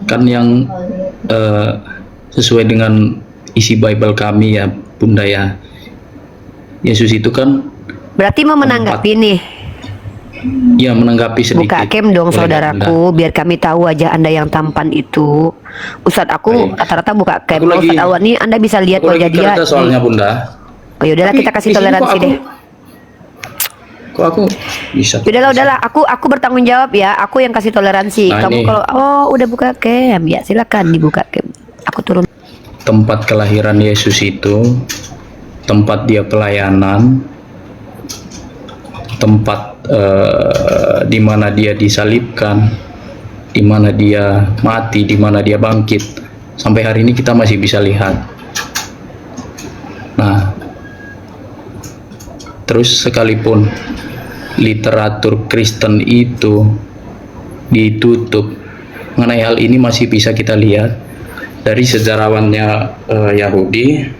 kan yang sesuai dengan isi Bible kami ya Bunda ya, Yesus itu kan Berarti mau menanggapi nih. ya menanggapi sedikit. Buka cam dong Boleh nggak, saudaraku, Bunda? biar kami tahu wajah Anda yang tampan itu. Ustadz aku Baik. rata-rata buka cam. Aku lagi- Ustadz Awan nih Anda bisa lihat Aku wajah lagi dia. kerja soalnya Bunda. Oh yaudahlah, Tapi kita kasih di sini toleransi deh. Kok aku bisa? Udahlah, aku bertanggung jawab ya. Aku yang kasih toleransi. Nah, Kamu ini. kalau udah buka cam ya silakan dibuka cam. Aku turun. Tempat kelahiran Yesus itu, tempat dia pelayanan, tempat di mana dia disalibkan, di mana dia mati, di mana dia bangkit. Sampai hari ini kita masih bisa lihat. Nah, terus sekalipun literatur Kristen itu ditutup, mengenai hal ini masih bisa kita lihat dari sejarawannya Yahudi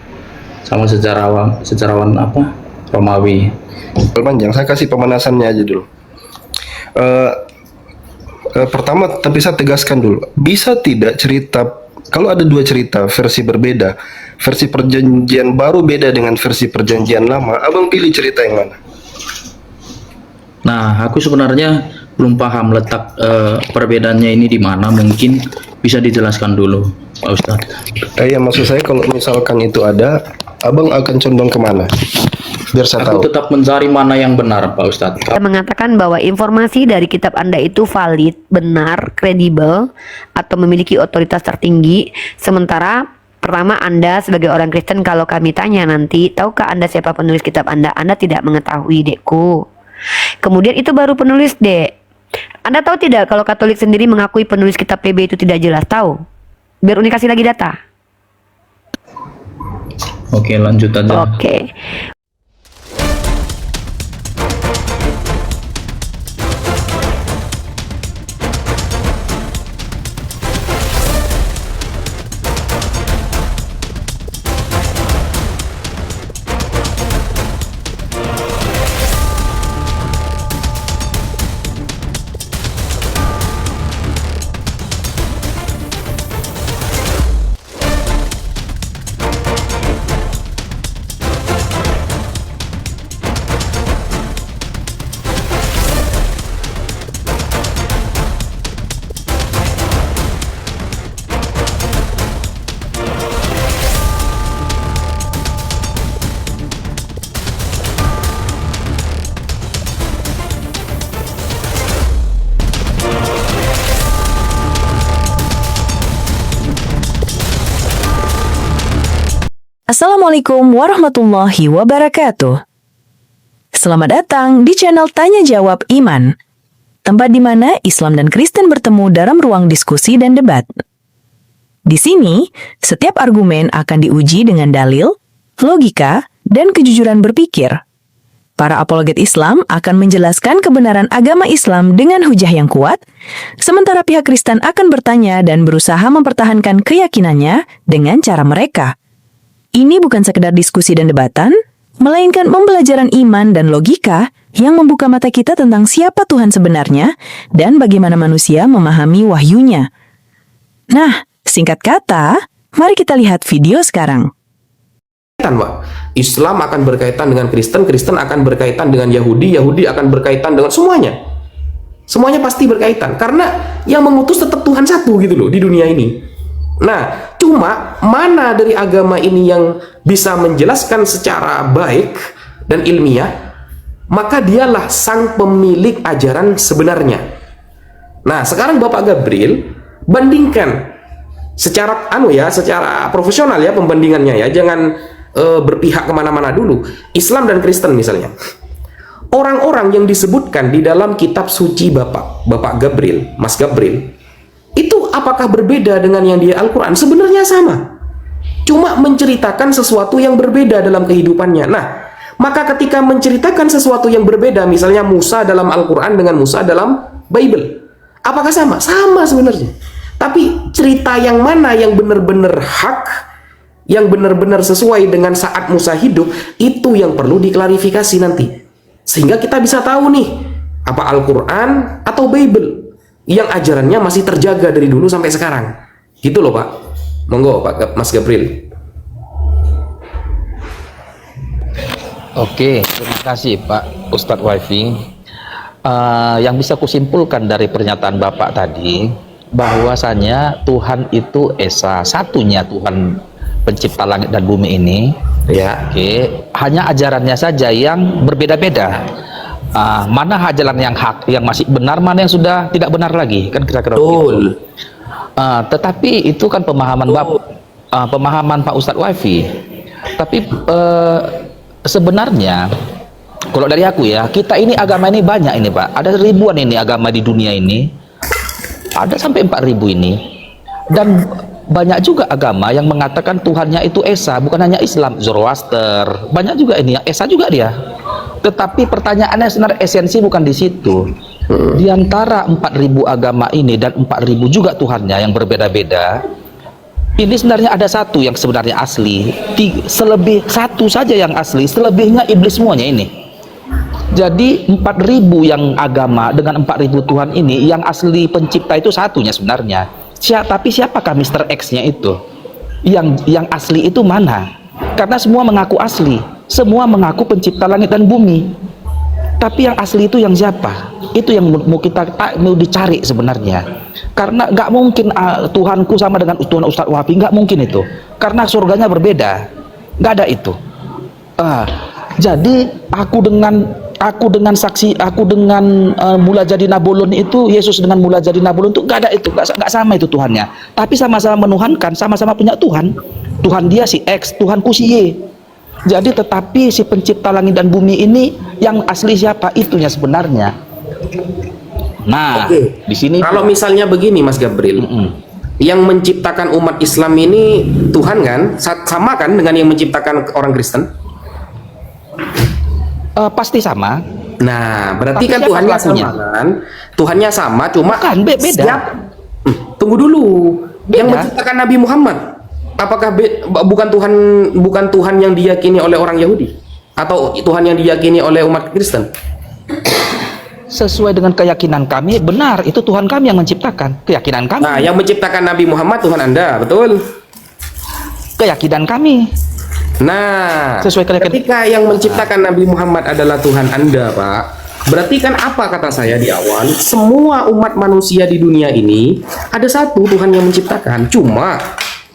sama sejarawan apa Romawi. Panjang, saya kasih pemanasannya aja dulu. Pertama, tapi saya tegaskan dulu, bisa tidak cerita, kalau ada dua cerita versi berbeda, versi perjanjian baru beda dengan versi perjanjian lama, abang pilih cerita yang mana? Nah, aku sebenarnya belum paham letak perbedaannya ini di mana. Mungkin bisa dijelaskan dulu, Pak Ustadz. Ya, maksud saya kalau misalkan itu ada, abang akan condong kemana? Biar saya Aku tahu. tetap mencari mana yang benar, Pak Ustadz. Kita mengatakan bahwa informasi dari kitab Anda itu valid, benar, kredibel, atau memiliki otoritas tertinggi. Sementara pertama Anda sebagai orang Kristen, kalau kami tanya nanti, tahukah Anda siapa penulis kitab Anda? Anda tidak mengetahui, dekku. Kemudian itu baru penulis, dek. Anda tahu tidak kalau Katolik sendiri mengakui penulis kitab PB itu tidak jelas? Tahu? Biar Uni kasih lagi data. Oke, lanjut aja. Oke. Assalamualaikum warahmatullahi wabarakatuh. Selamat datang di channel Tanya Jawab Iman, tempat di mana Islam dan Kristen bertemu dalam ruang diskusi dan debat. Di sini, setiap argumen akan diuji dengan dalil, logika, dan kejujuran berpikir. Para apologet Islam akan menjelaskan kebenaran agama Islam dengan hujah yang kuat, sementara pihak Kristen akan bertanya dan berusaha mempertahankan keyakinannya dengan cara mereka. Ini bukan sekedar diskusi dan debatan, melainkan pembelajaran iman dan logika yang membuka mata kita tentang siapa Tuhan sebenarnya dan bagaimana manusia memahami wahyunya. Nah, singkat kata, mari kita lihat video sekarang. Pak. Islam akan berkaitan dengan Kristen, Kristen akan berkaitan dengan Yahudi, Yahudi akan berkaitan dengan semuanya. Semuanya pasti berkaitan, karena yang mengutus tetap Tuhan satu gitu loh di dunia ini. Nah, cuma mana dari agama ini yang bisa menjelaskan secara baik dan ilmiah, maka dialah sang pemilik ajaran sebenarnya. Nah, sekarang Bapak Gabriel bandingkan secara secara profesional ya pembandingannya ya, jangan berpihak kemana-mana dulu. Islam dan Kristen misalnya. Orang-orang yang disebutkan di dalam kitab suci Bapak Gabriel, Mas Gabriel, itu apakah berbeda dengan yang di Al-Quran? Sebenarnya sama. Cuma menceritakan sesuatu yang berbeda dalam kehidupannya. Nah, maka ketika menceritakan sesuatu yang berbeda, misalnya Musa dalam Al-Quran dengan Musa dalam Bible, apakah sama? Sama sebenarnya. Tapi cerita yang mana yang benar-benar hak, yang benar-benar sesuai dengan saat Musa hidup, itu yang perlu diklarifikasi nanti. Sehingga kita bisa tahu nih, apa Al-Quran atau Bible. yang ajarannya masih terjaga dari dulu sampai sekarang. Gitu loh Pak. Monggo Pak Mas Gabriel. Oke, terima kasih Pak Ustadz Wifi. Yang bisa kusimpulkan dari pernyataan Bapak tadi, bahwasanya Tuhan itu Esa, satunya Tuhan pencipta langit dan bumi ini. Ya. Oke, hanya ajarannya saja yang berbeda-beda. Mana ajaran yang hak, yang masih benar, mana yang sudah tidak benar lagi, kan kira-kira begitu. Tetapi itu kan pemahaman pemahaman Pak Ustadz Wifi. Tapi sebenarnya kalau dari aku ya, kita ini agama ini banyak ini Pak, ada ribuan ini agama di dunia ini, ada sampai 4.000 ini, dan banyak juga agama yang mengatakan Tuhannya itu Esa, bukan hanya Islam, Zoroaster, banyak juga ini yang Esa juga dia. Tetapi pertanyaannya sebenarnya esensi bukan di situ. Di antara 4.000 agama ini dan 4.000 juga Tuhannya yang berbeda-beda, ini sebenarnya ada satu yang sebenarnya asli, selebih satu saja yang asli, selebihnya iblis semuanya ini. Jadi 4.000 yang agama dengan 4.000 Tuhan ini, yang asli pencipta itu satunya sebenarnya. Tapi siapakah Mr. X-nya itu? Yang asli itu mana? Karena semua mengaku asli, semua mengaku pencipta langit dan bumi. Tapi yang asli itu yang siapa? Itu yang mau dicari sebenarnya. Karena nggak mungkin Tuhanku sama dengan Tuhan Ustadz Wahabi, nggak mungkin itu. Karena surganya berbeda, nggak ada itu. Jadi aku dengan mula jadi Nabolon itu, Yesus dengan mula jadi Nabolon itu nggak ada itu, nggak sama itu Tuhannya. Tapi sama-sama menuhankan, sama-sama punya Tuhan. Tuhan dia si X, Tuhanku si Y. Jadi tetapi si pencipta langit dan bumi ini yang asli siapa? Itunya sebenarnya. Nah, di sini kalau misalnya begini Mas Gabriel, yang menciptakan umat Islam ini Tuhan kan? Sama kan dengan yang menciptakan orang Kristen? Pasti sama. Nah, berarti Tapi kan siapa Tuhannya pelakunya? sama kan? Tuhannya sama, cuma Bukan, beda. Tunggu dulu. Yang Beda. menciptakan Nabi Muhammad, apakah bukan Tuhan yang diyakini oleh orang Yahudi atau Tuhan yang diyakini oleh umat Kristen? Sesuai dengan keyakinan kami, benar itu Tuhan kami yang menciptakan. Keyakinan kami. Nah, yang menciptakan Nabi Muhammad Tuhan Anda, betul? Keyakinan kami. Nah, Sesuai keyakinan. ketika yang menciptakan Nabi Muhammad adalah Tuhan Anda, Pak, berarti kan apa kata saya di awal? Semua umat manusia di dunia ini ada satu Tuhan yang menciptakan. Cuma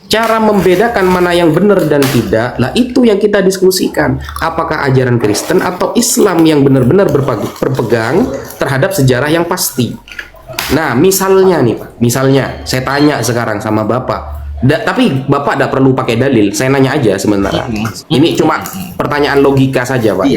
cara membedakan mana yang benar dan tidak, lah itu yang kita diskusikan. Apakah ajaran Kristen atau Islam yang benar-benar berpegang terhadap sejarah yang pasti. Nah, misalnya nih Pak, misalnya saya tanya sekarang sama Bapak, tapi Bapak tidak perlu pakai dalil, saya nanya aja sementara. Ini cuma pertanyaan logika saja Pak.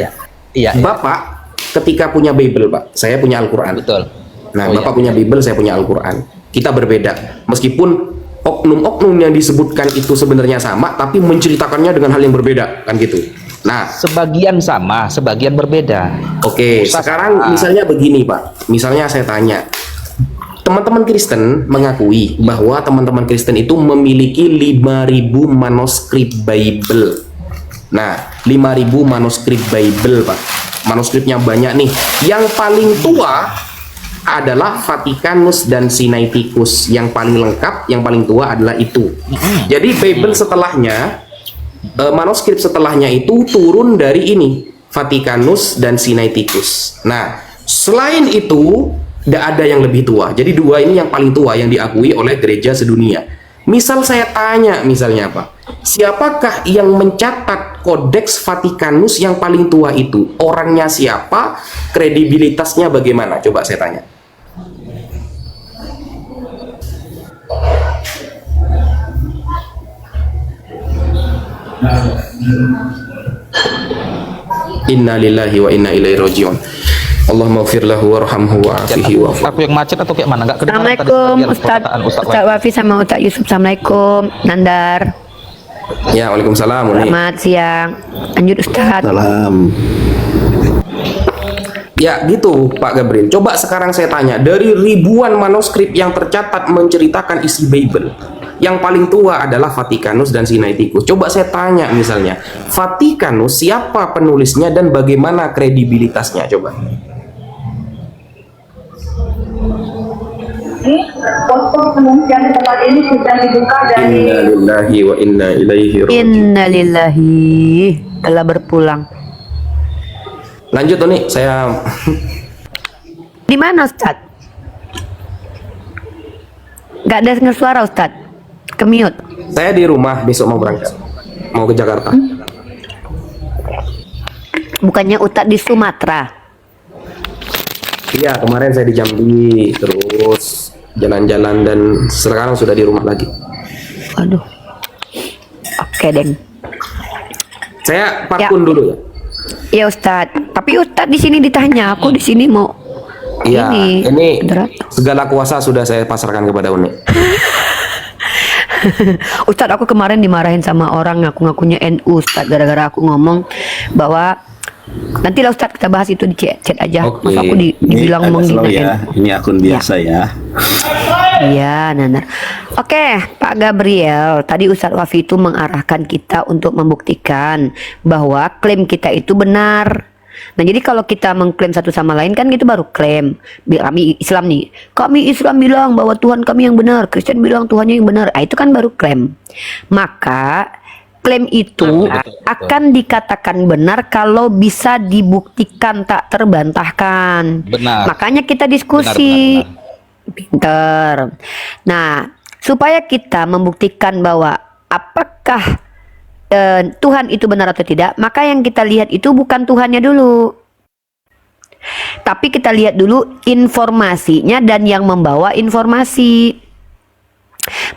Iya. Bapak ketika punya Bible Pak, saya punya Al-Quran. Betul. Nah, Bapak punya Bible, saya punya Al-Quran. Kita berbeda, meskipun oknum-oknum yang disebutkan itu sebenarnya sama, tapi menceritakannya dengan hal yang berbeda, kan gitu. Nah, Sebagian sama, sebagian berbeda. oke, sekarang misalnya begini Pak, misalnya saya tanya, teman-teman Kristen mengakui bahwa teman-teman Kristen itu memiliki 5.000 manuskrip Bible. Nah, 5.000 manuskrip Bible Pak, manuskripnya banyak nih. Yang paling tua adalah Vatikanus dan Sinaiticus. Yang paling lengkap, yang paling tua adalah itu. Jadi Bible setelahnya, manuskrip setelahnya itu turun dari ini, Vatikanus dan Sinaiticus. Nah, selain itu tidak ada yang lebih tua. Jadi dua ini yang paling tua yang diakui oleh gereja sedunia. Misal saya tanya, misalnya apa? Siapakah yang mencatat Kodeks Vatikanus yang paling tua itu? Orangnya siapa? Kredibilitasnya bagaimana? Coba saya tanya. Inna lillahi wa inna ilaihi rajiun. Allahumma ghfir lahu warhamhu wa'afihi wa'fu. Aku yang macet atau kayak mana? Nggak kedengaran tadi Assalamualaikum sebagian Ustadz perkataan Ustadz Wafi sama Ustadz Yusuf. Assalamualaikum Nandar. Ya, waalaikumsalam. Uni. Selamat siang. Lanjut Ustadz. Salam. Ya gitu Pak Gabriel. Coba sekarang saya tanya, dari ribuan manuskrip yang tercatat menceritakan isi Bible, yang paling tua adalah Vatikanus dan Sinaiticus. Coba saya tanya misalnya, Vatikanus siapa penulisnya dan bagaimana kredibilitasnya? Coba. Posko pengungsian di tempat ini sudah dibuka dari Inna lillahi wa inna ilaihi raji'un. Innalillahi, telah berpulang. Lanjut tuh nih, saya Di mana Ustaz? Gak ada dengar suara Ustaz. Kemiut. di rumah, besok mau berangkat. Mau ke Jakarta. Bukannya Ustaz di Sumatera. Iya, kemarin saya di Jambi, terus jalan-jalan dan sekarang sudah di rumah lagi. Waduh. Oke, Deng. Saya pakun dulu ya. Ya Ustaz. Tapi Ustaz di sini ditanya, aku di sini mau Iya, ini moderator. segala kuasa sudah saya pasarkan kepada Uni. Ustadz, aku kemarin dimarahin sama orang ngaku-ngakunya NU Ustadz, gara-gara aku ngomong bahwa nanti lah Ustadz kita bahas itu di chat aja. Oke. Masa aku dibilang Ini agak slow menghina ya. NU. Ini akun biasa ya. Iya, Nana. Oke, Pak Gabriel, tadi Ustadz Wafi itu mengarahkan kita untuk membuktikan bahwa klaim kita itu benar. Nah, jadi kalau kita mengklaim satu sama lain kan itu baru klaim. Kami Islam nih, kami Islam bilang bahwa Tuhan kami yang benar, Kristen bilang Tuhannya yang benar. Ah, itu kan baru klaim. Maka klaim itu akan dikatakan benar kalau bisa dibuktikan tak terbantahkan. Benar. Makanya kita diskusi. Benar. Pinter. Nah, supaya kita membuktikan bahwa apakah Tuhan itu benar atau tidak, maka yang kita lihat itu bukan Tuhannya dulu, tapi kita lihat dulu informasinya dan yang membawa informasi.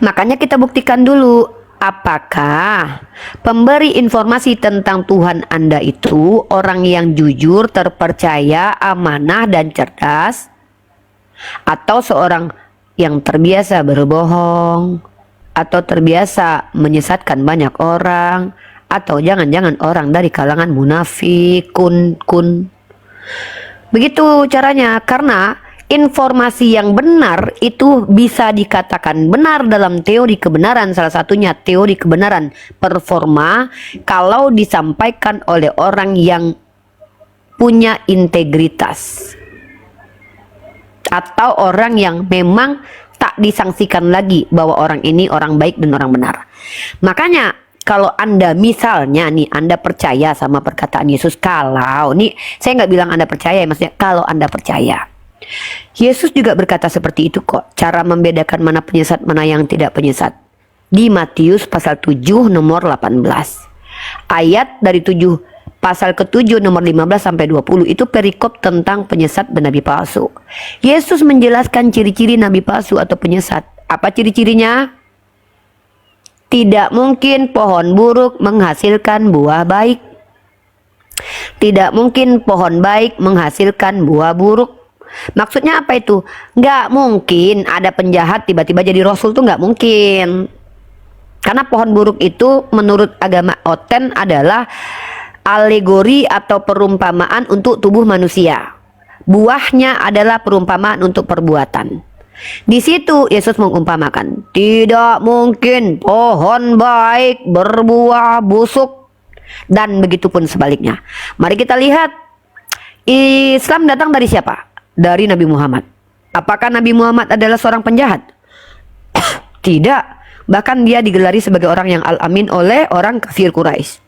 Makanya kita buktikan dulu apakah pemberi informasi tentang Tuhan Anda itu orang yang jujur, terpercaya, amanah, dan cerdas, atau seorang yang terbiasa berbohong, atau terbiasa menyesatkan banyak orang, atau jangan-jangan orang dari kalangan munafik, kun. Begitu caranya, karena informasi yang benar itu bisa dikatakan benar dalam teori kebenaran, salah satunya teori kebenaran performa, kalau disampaikan oleh orang yang punya integritas, atau orang yang memang tak disangsikan lagi bahwa orang ini orang baik dan orang benar. Makanya kalau Anda misalnya nih, Anda percaya sama perkataan Yesus, kalau nih, saya nggak bilang Anda percaya, maksudnya kalau Anda percaya, Yesus juga berkata seperti itu kok. Cara membedakan mana penyesat, mana yang tidak penyesat, di Matius pasal 7 nomor 18. Ayat dari 7 pasal ke-7 nomor 15 sampai 20 itu perikop tentang penyesat dan nabi palsu. Yesus menjelaskan ciri-ciri nabi palsu atau penyesat. Apa ciri-cirinya? Tidak mungkin pohon buruk menghasilkan buah baik. Tidak mungkin pohon baik menghasilkan buah buruk. Maksudnya apa itu? Nggak mungkin ada penjahat tiba-tiba jadi rasul, tuh nggak mungkin. Karena pohon buruk itu menurut agama Oten adalah alegori atau perumpamaan untuk tubuh manusia. Buahnya adalah perumpamaan untuk perbuatan. Di situ Yesus mengumpamakan, tidak mungkin pohon baik berbuah busuk, dan begitu pun sebaliknya. Mari kita lihat, Islam datang dari siapa? Dari Nabi Muhammad. Apakah Nabi Muhammad adalah seorang penjahat? Tidak. Bahkan dia digelari sebagai orang yang al-amin oleh orang kafir Quraisy.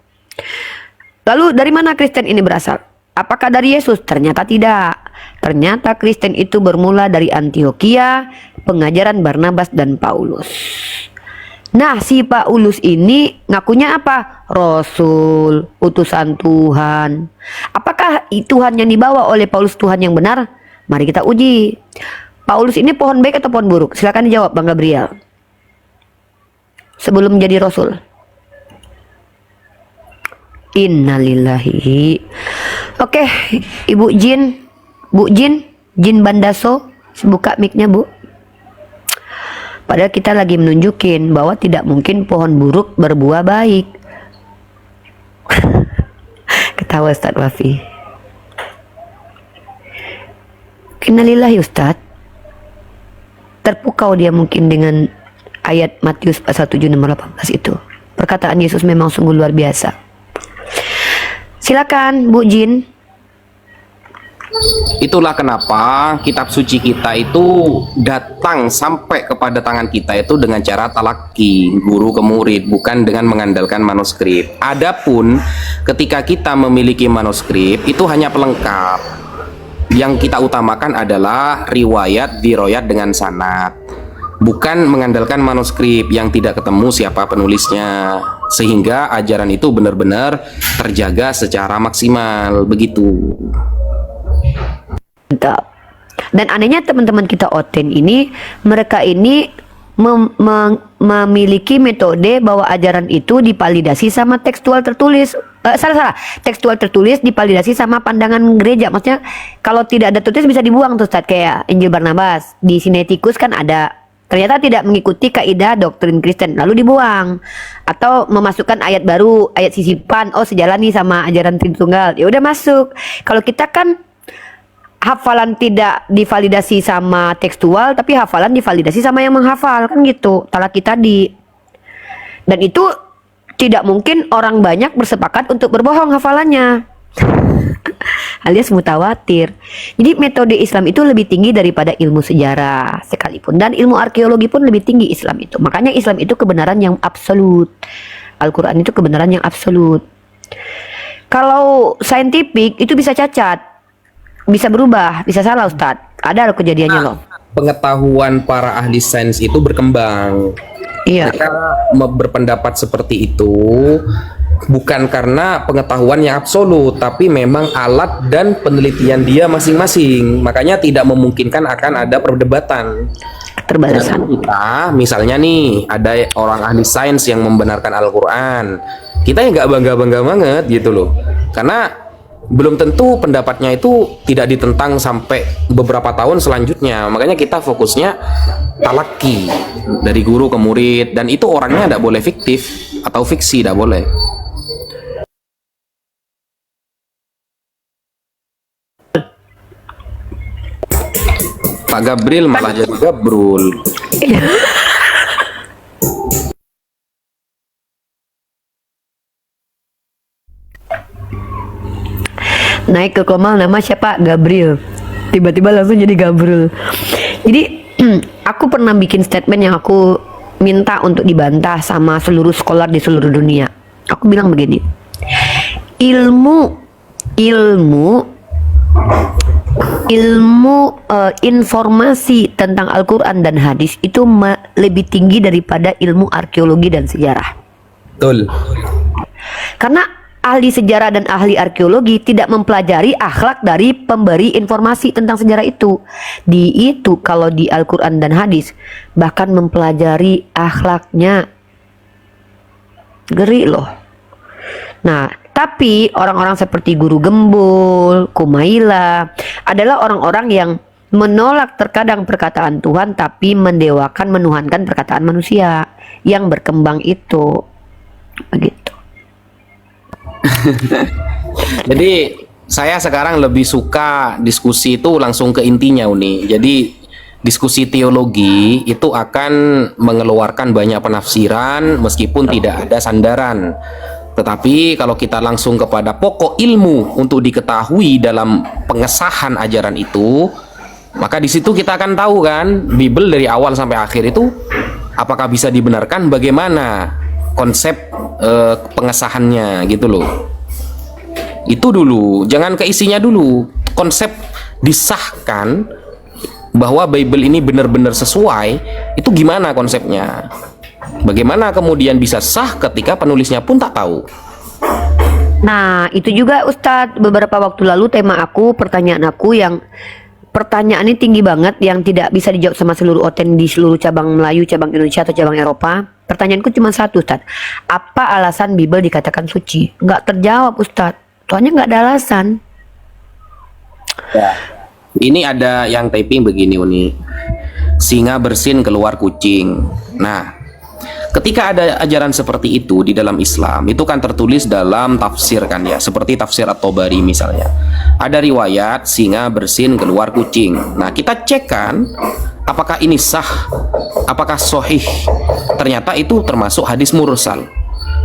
Lalu dari mana Kristen ini berasal? Apakah dari Yesus? Ternyata tidak. Ternyata Kristen itu bermula dari Antioquia, pengajaran Barnabas dan Paulus. Nah, si Paulus ini ngakunya apa? Rasul, utusan Tuhan. Apakah Tuhan yang dibawa oleh Paulus Tuhan yang benar? Mari kita uji. Paulus ini pohon baik atau pohon buruk? Silakan dijawab, Bang Gabriel. Sebelum menjadi Rasul. Innalillahi. Oke, Ibu Jin, Bu Jin, Jin Bandaso, buka mic-nya, Bu. Padahal kita lagi menunjukin bahwa tidak mungkin pohon buruk berbuah baik. Ketawa Ustaz Wafi. Innalillahi Ustaz. Terpukau dia mungkin dengan ayat Matius pasal 7 nomor 18 itu. Perkataan Yesus memang sungguh luar biasa. Silakan Bu Jin. Itulah kenapa kitab suci kita itu datang sampai kepada tangan kita itu dengan cara talaki, guru ke murid, bukan dengan mengandalkan manuskrip. Adapun ketika kita memiliki manuskrip, itu hanya pelengkap. Yang kita utamakan adalah riwayat diroyat dengan sanad, bukan mengandalkan manuskrip yang tidak ketemu siapa penulisnya, sehingga ajaran itu benar-benar terjaga secara maksimal. Begitu. Mantap. Dan anehnya teman-teman kita Oten ini, mereka ini memiliki metode bahwa ajaran itu divalidasi sama tekstual tertulis. Salah. Tekstual tertulis divalidasi sama pandangan gereja. Maksudnya kalau tidak ada tertulis bisa dibuang tuh Ustaz. Kayak Injil Barnabas di Sinaiticus kan ada, ternyata tidak mengikuti kaidah doktrin Kristen, lalu dibuang. Atau memasukkan ayat baru, ayat sisipan, oh sejalan nih sama ajaran Tritunggal, ya udah masuk. Kalau kita kan hafalan tidak divalidasi sama tekstual, tapi hafalan divalidasi sama yang menghafal, kan gitu talaki tadi. Dan itu tidak mungkin orang banyak bersepakat untuk berbohong hafalannya alias mutawatir. Jadi metode Islam itu lebih tinggi daripada ilmu sejarah sekalipun, dan ilmu arkeologi pun lebih tinggi Islam itu. Makanya Islam itu kebenaran yang absolut, Al-Quran itu kebenaran yang absolut. Kalau saintifik itu bisa cacat, bisa berubah, bisa salah Ustadz. Ada kejadiannya loh. Pengetahuan para ahli sains itu berkembang. Iya. Mereka berpendapat seperti itu bukan karena pengetahuan yang absolut, tapi memang alat dan penelitian dia masing-masing. Makanya tidak memungkinkan akan ada perdebatan. Terbatasan. Kita, misalnya nih, ada orang ahli sains yang membenarkan Al-Quran. Kita yang nggak bangga-bangga banget gitu loh. Karena belum tentu pendapatnya itu tidak ditentang sampai beberapa tahun selanjutnya. Makanya kita fokusnya talaki dari guru ke murid, dan itu orangnya tidak boleh fiktif atau fiksi, tidak boleh. Pak Gabriel malah jadi Gabrul. Naik ke Komal nama siapa? Gabriel. Tiba-tiba langsung jadi Gabrul. Jadi aku pernah bikin statement yang aku minta untuk dibantah sama seluruh scholar di seluruh dunia. Aku bilang begini, informasi tentang Al-Quran dan hadis itu lebih tinggi daripada ilmu arkeologi dan sejarah. Betul. Karena ahli sejarah dan ahli arkeologi tidak mempelajari akhlak dari pemberi informasi tentang sejarah itu. Kalau di Al-Quran dan hadis bahkan mempelajari akhlaknya. Ngeri loh. Nah, tapi orang-orang seperti Guru Gembul, Kumaila adalah orang-orang yang menolak terkadang perkataan Tuhan tapi mendewakan, menuhankan perkataan manusia yang berkembang itu. Begitu. Jadi saya sekarang lebih suka diskusi itu langsung ke intinya, Uni. Jadi diskusi teologi itu akan mengeluarkan banyak penafsiran meskipun tidak ada sandaran. Tetapi kalau kita langsung kepada pokok ilmu untuk diketahui dalam pengesahan ajaran itu, maka di situ kita akan tahu kan, Bible dari awal sampai akhir itu apakah bisa dibenarkan, bagaimana konsep pengesahannya gitu loh. Itu dulu, jangan ke isinya dulu. Konsep disahkan bahwa Bible ini benar-benar sesuai, itu gimana konsepnya? Bagaimana kemudian bisa sah ketika penulisnya pun tak tahu? Nah, itu juga Ustadz, beberapa waktu lalu tema aku, pertanyaan aku yang pertanyaan ini tinggi banget yang tidak bisa dijawab sama seluruh Oten di seluruh cabang Melayu, cabang Indonesia atau cabang Eropa. Pertanyaanku cuma satu Ustadz, apa alasan Bible dikatakan suci? Nggak terjawab Ustadz, soalnya nggak ada alasan. Ya. Ini ada yang typing begini, Uni. Singa bersin keluar kucing. Nah, ketika ada ajaran seperti itu di dalam Islam, itu kan tertulis dalam tafsir kan ya, seperti tafsir At-Tabari misalnya. Ada riwayat singa bersin keluar kucing. Nah, kita cek kan apakah ini sah, apakah sahih. Ternyata itu termasuk hadis mursal.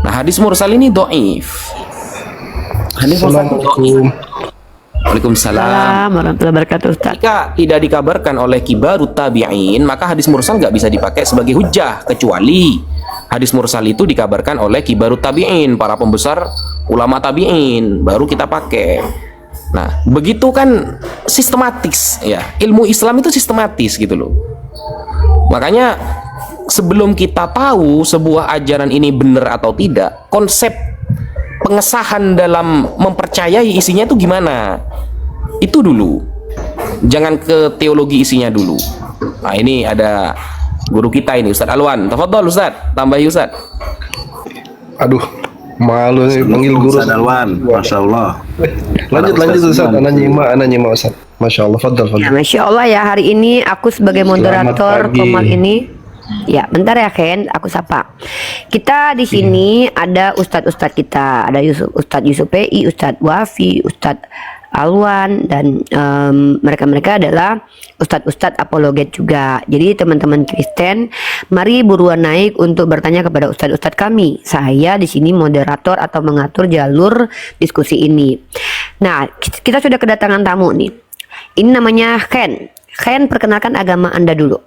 Nah, hadis mursal ini dhaif. Hadis mursal itu dhaif. Waalaikumsalam. Salam warahmatullahi wabarakatuh, Ustaz. Jika tidak dikabarkan oleh kibarut tabi'in, maka hadis mursal nggak bisa dipakai sebagai hujjah, kecuali hadis mursal itu dikabarkan oleh kibarut tabi'in, para pembesar ulama tabi'in, baru kita pakai. Nah, begitu kan sistematis ya. Ilmu Islam itu sistematis gitu loh. Makanya sebelum kita tahu sebuah ajaran ini benar atau tidak, konsep pengesahan dalam mempercayai isinya itu gimana? Itu dulu. Jangan ke teologi isinya dulu. Nah, ini ada guru kita ini, Ustadz Alwan. Tafadhol Ustadz, tambahi Ustadz. Aduh, malu nih panggil guru. Ustaz Alwan, Masya Allah. Lanjut Ustaz, ana nyimak Ustaz. Masya Allah, fadal. Ya, Masya Allah ya, hari ini aku sebagai moderator pagi. Komal ini. Ya, bentar ya Ken, aku sapa. Kita di sini ada ustadz-ustadz kita, ada Ustadz Yusuf PI, Ustadz Wafi, Ustadz Alwan, dan mereka-mereka adalah ustadz-ustadz apologet juga. Jadi teman-teman Kristen, mari buruan naik untuk bertanya kepada ustadz-ustadz kami. Saya di sini moderator atau mengatur jalur diskusi ini. Nah, kita sudah kedatangan tamu nih. Ini namanya Ken. Ken, perkenalkan agama Anda dulu.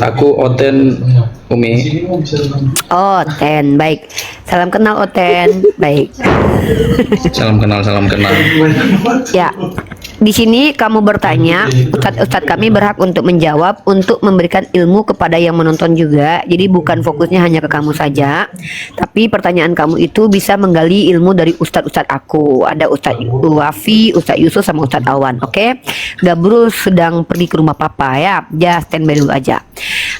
Aku Oten Umi. Oh, Ten, baik. Salam kenal Oten, baik. Salam kenal. Ya, di sini kamu bertanya, ustadz kami berhak untuk menjawab, untuk memberikan ilmu kepada yang menonton juga. Jadi bukan fokusnya hanya ke kamu saja, tapi pertanyaan kamu itu bisa menggali ilmu dari ustadz aku. Ada Ustadz Wafi, Ustadz Yusuf, sama Ustadz Awan. Oke, Gabrul sedang pergi ke rumah papa ya, just standby dulu aja.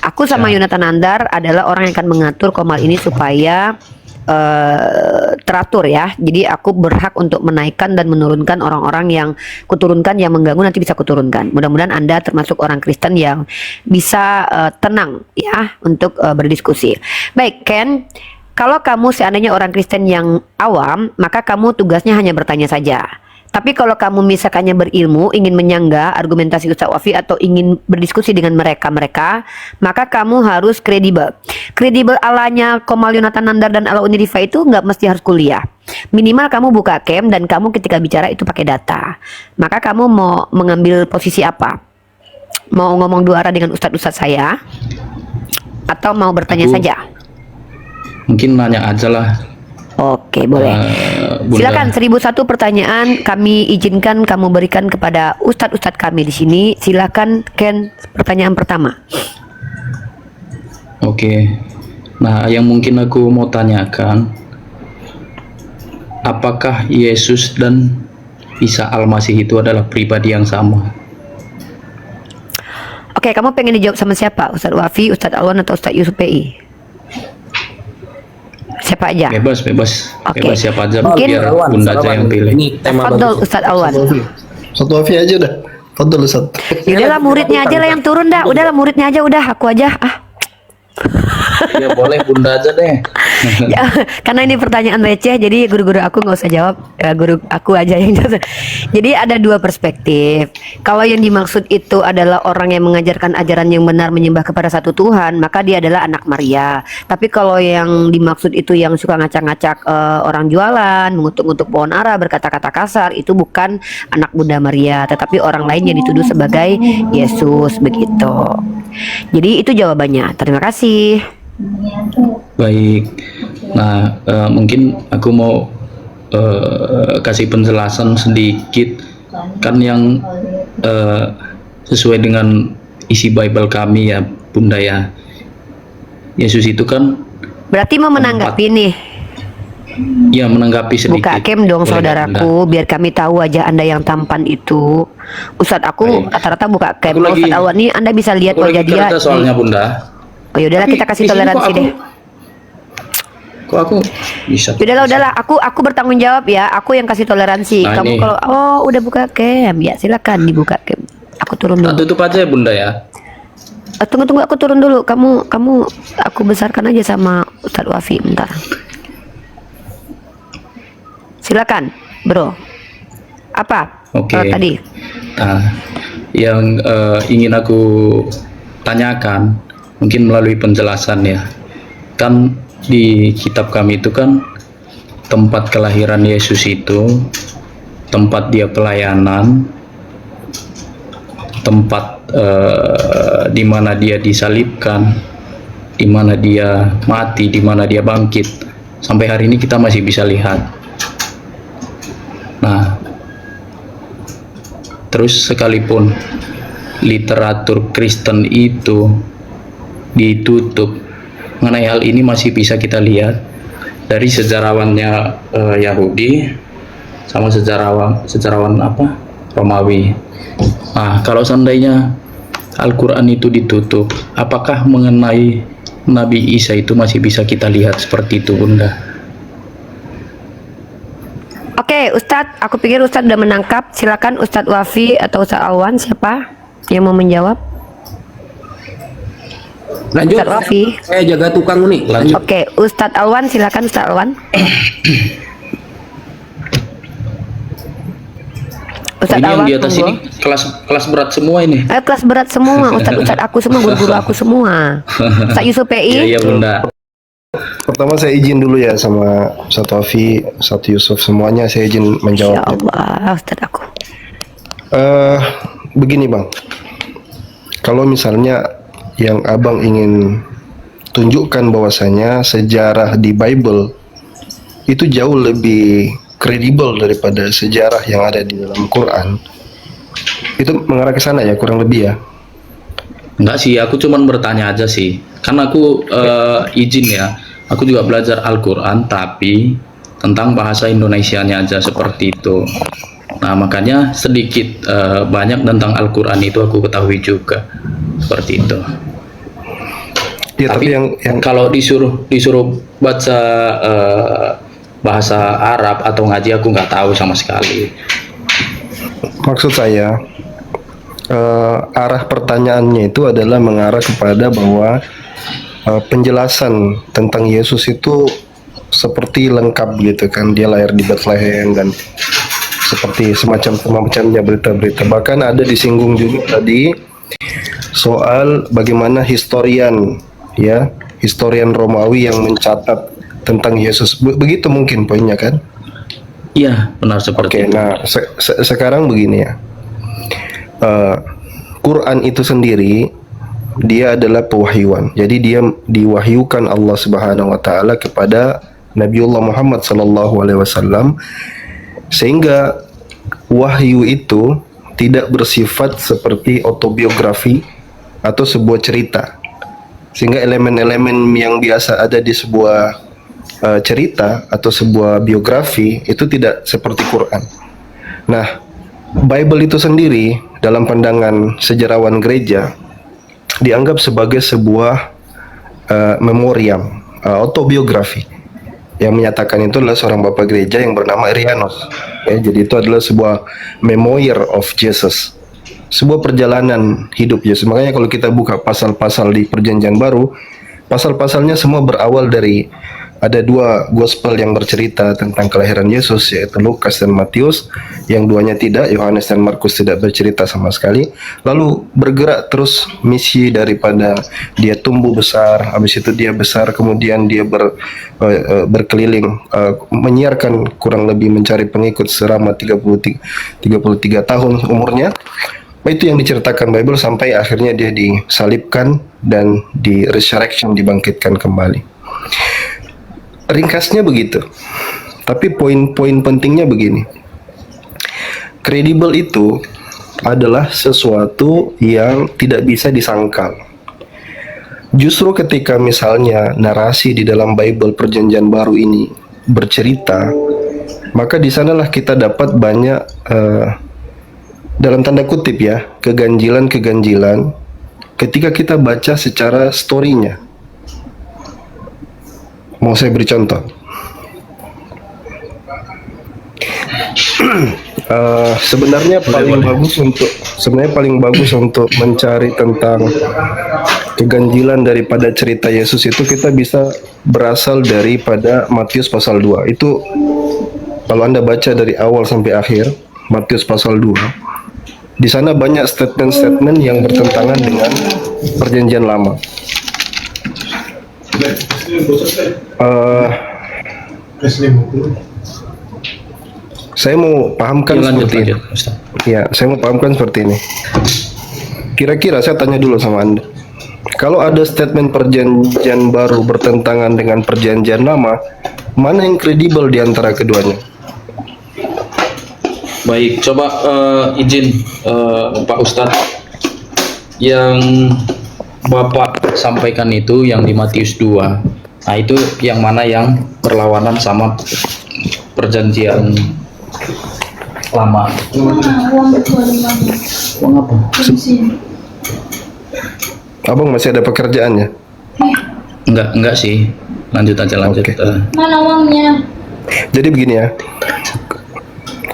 Aku sama Yonatan Andar adalah orang yang akan mengatur Komal ini supaya teratur ya. Jadi aku berhak untuk menaikkan dan menurunkan orang-orang yang kuturunkan, yang mengganggu nanti bisa kuturunkan. Mudah-mudahan Anda termasuk orang Kristen yang bisa tenang ya untuk berdiskusi. Baik Ken, kalau kamu seandainya orang Kristen yang awam, maka kamu tugasnya hanya bertanya saja. Tapi kalau kamu misalkannya berilmu, ingin menyangga argumentasi Ustaz Wafi atau ingin berdiskusi dengan mereka, maka kamu harus kredibel. Kredibel alanya Komal Yonatan Nandar dan Ala Unirifa itu nggak mesti harus kuliah. Minimal kamu buka cam dan kamu ketika bicara itu pakai data. Maka kamu mau mengambil posisi apa? Mau ngomong dua arah dengan ustadz-ustadz saya? Atau mau bertanya saja? Mungkin nanya aja lah. Oke, boleh. Bunda. Silakan 1001 pertanyaan kami izinkan kamu berikan kepada ustadz-ustadz kami di sini. Silakan Ken, pertanyaan pertama. Oke. Nah, yang mungkin aku mau tanyakan, apakah Yesus dan Isa Al-Masih itu adalah pribadi yang sama? Oke, kamu pengen dijawab sama siapa? Ustadz Wafi, Ustadz Alwan, atau Ustadz Yusuf PI? Siapa aja? Bebas. Oke. Bebas siapa aja, Mungkin biar Bunda aja yang pilih. Ini tema Fadol bagus. Ustadz Alwan. Satu Wafi aja dah. Fadal Ustaz. Udahlah muridnya aja lah yang turun dah. Udahlah muridnya aja, udah aku aja. Ya boleh Bunda aja deh. Ya, karena ini pertanyaan receh, jadi guru-guru aku nggak usah jawab, guru aku aja yang jawab. Jadi ada dua perspektif. Kalau yang dimaksud itu adalah orang yang mengajarkan ajaran yang benar, menyembah kepada satu Tuhan, maka dia adalah anak Maria. Tapi kalau yang dimaksud itu yang suka ngacak-ngacak orang jualan, mengutuk-ngutuk pohon ara, berkata-kata kasar, itu bukan anak Bunda Maria, tetapi orang lain yang dituduh sebagai Yesus, begitu. Jadi itu jawabannya. Terima kasih. Baik. Nah, mungkin aku mau kasih penjelasan sedikit, kan yang sesuai dengan isi Bible kami ya Bunda ya. Yesus itu kan Berarti mau menanggapi nih. ya menanggapi sedikit. Buka cam dong Boleh, saudaraku, Bunda? biar kami tahu wajah Anda yang tampan itu. Ustadz aku Baik. rata-rata buka cam. Aku lagi- Ustadz Alwan nih Anda bisa lihat Aku wajah lagi dia. kerja soalnya Bunda. Oh yaudahlah, Tapi kita kasih di sini toleransi deh. Kok aku bisa? Udahlah, aku bertanggung jawab ya. Aku yang kasih toleransi. Nah, Kamu ini. kalau udah buka cam ya silakan dibuka cam. Aku turun Tak dulu. tutup aja ya Bunda ya. Tunggu aku turun dulu. Kamu aku besarkan aja sama Ustadz Wafi bentar. Silakan, Bro. Apa? Oke. Tadi. Nah, yang ingin aku tanyakan mungkin melalui penjelasan ya. Kan di kitab kami itu kan tempat kelahiran Yesus itu tempat dia pelayanan, tempat di mana dia disalibkan, di mana dia mati, di mana dia bangkit. Sampai hari ini kita masih bisa lihat. Nah, terus sekalipun literatur Kristen itu ditutup, mengenai hal ini masih bisa kita lihat dari sejarawannya Yahudi sama sejarawan apa? Romawi. Nah, kalau seandainya Al-Quran itu ditutup, apakah mengenai Nabi Isa itu masih bisa kita lihat seperti itu, Bunda? Oke, Ustadz, aku pikir Ustadz udah menangkap. Silakan Ustadz Wafi atau Ustadz Alwan, siapa yang mau menjawab? Lanjut. Ustadz Wafi. Saya jaga tukang nih. Lanjut. Oke, Ustadz Alwan, silakan Ustadz Alwan. Ustadz Ini yang Alwan, di atas monggo. ini kelas berat semua ini. Kelas berat semua, Ustadz aku semua, guru-guru aku semua. Ustadz Yusuf Iya, PI. iya, Bunda. Pertama saya izin dulu ya sama Ustadz Wafi, Ustadz Yusuf, semuanya saya izin Insya menjawab. Allah, Ustadz aku. Begini Bang, kalau misalnya yang Abang ingin tunjukkan bahwasanya sejarah di Bible itu jauh lebih kredibel daripada sejarah yang ada di dalam Quran, itu mengarah ke sana ya, kurang lebih ya. Enggak sih, aku cuman bertanya aja sih. Kan aku izin ya, aku juga belajar Al-Quran, tapi tentang bahasa Indonesianya aja seperti itu. Nah, makanya sedikit banyak tentang Al-Quran itu aku ketahui juga, seperti itu. Ya, tapi yang kalau disuruh baca bahasa Arab atau ngaji, aku nggak tahu sama sekali. maksud saya arah pertanyaannya itu adalah mengarah kepada bahwa penjelasan tentang Yesus itu seperti lengkap gitu kan, dia lahir di Bethlehem dan seperti semacamnya berita-berita. Bahkan ada disinggung juga tadi soal bagaimana historian Romawi yang mencatat tentang Yesus. Begitu mungkin poinnya kan? Iya, benar seperti Oke, itu. nah sekarang begini ya. Quran itu sendiri dia adalah pewahyuan. Jadi dia diwahyukan Allah Subhanahu wa taala kepada Nabiullah Muhammad sallallahu alaihi wasallam, sehingga wahyu itu tidak bersifat seperti autobiografi atau sebuah cerita. Sehingga elemen-elemen yang biasa ada di sebuah cerita atau sebuah biografi itu tidak seperti Quran. Nah, Bible itu sendiri dalam pandangan sejarawan gereja dianggap sebagai sebuah memoriam, autobiografi. Yang menyatakan itu adalah seorang bapak gereja yang bernama Irenaeus. Jadi itu adalah sebuah memoir of Jesus, sebuah perjalanan hidup Yesus. Makanya kalau kita buka pasal-pasal di Perjanjian Baru, pasal-pasalnya semua berawal dari ada dua gospel yang bercerita tentang kelahiran Yesus, yaitu Lukas dan Matius. Yang duanya tidak, Yohanes dan Markus tidak bercerita sama sekali. Lalu bergerak terus misi daripada dia tumbuh besar, habis itu dia besar, kemudian dia berkeliling, menyiarkan kurang lebih mencari pengikut selama 33 tahun umurnya. Itu yang diceritakan Bible sampai akhirnya dia disalibkan dan di resurrection, dibangkitkan kembali. Ringkasnya begitu. Tapi poin-poin pentingnya begini. Kredibel itu adalah sesuatu yang tidak bisa disangkal. Justru ketika misalnya narasi di dalam Bible Perjanjian Baru ini bercerita, maka di sanalah kita dapat banyak dalam tanda kutip ya, keganjilan-keganjilan ketika kita baca secara story-nya. Mau saya beri contoh. Sebenarnya paling bagus untuk mencari tentang keganjilan daripada cerita Yesus itu kita bisa berasal daripada Matius pasal 2. Itu kalau Anda baca dari awal sampai akhir Matius pasal 2, di sana banyak statement-statement yang bertentangan dengan Perjanjian Lama. Saya mau pahamkan Ya, lanjut, seperti ini. Ustaz. Ya, saya mau pahamkan seperti ini. Kira-kira saya tanya dulu sama Anda. Kalau ada statement perjanjian baru bertentangan dengan perjanjian lama, mana yang kredibel di antara keduanya? Baik, coba izin Pak Ustadz, yang Bapak sampaikan itu yang di Matius 2. Nah, itu yang mana yang berlawanan sama perjanjian lama? Uang apa? Abang masih ada pekerjaannya? Enggak sih. Lanjut aja, lanjut. Oke. Mana uangnya? Jadi begini ya.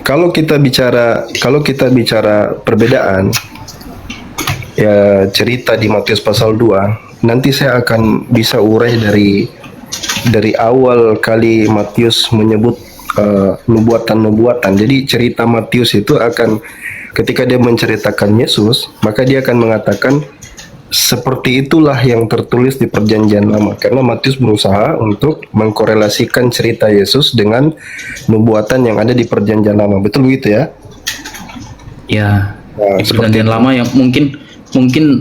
Kalau kita bicara perbedaan ya cerita di Matius pasal 2, nanti saya akan bisa urai dari awal kali Matius menyebut nubuatan-nubuatan. Jadi cerita Matius itu akan, ketika dia menceritakan Yesus, maka dia akan mengatakan seperti itulah yang tertulis di perjanjian lama, karena Matius berusaha untuk mengkorelasikan cerita Yesus dengan nubuatan yang ada di perjanjian lama. Betul begitu ya? Ya, Nah, di perjanjian lama yang mungkin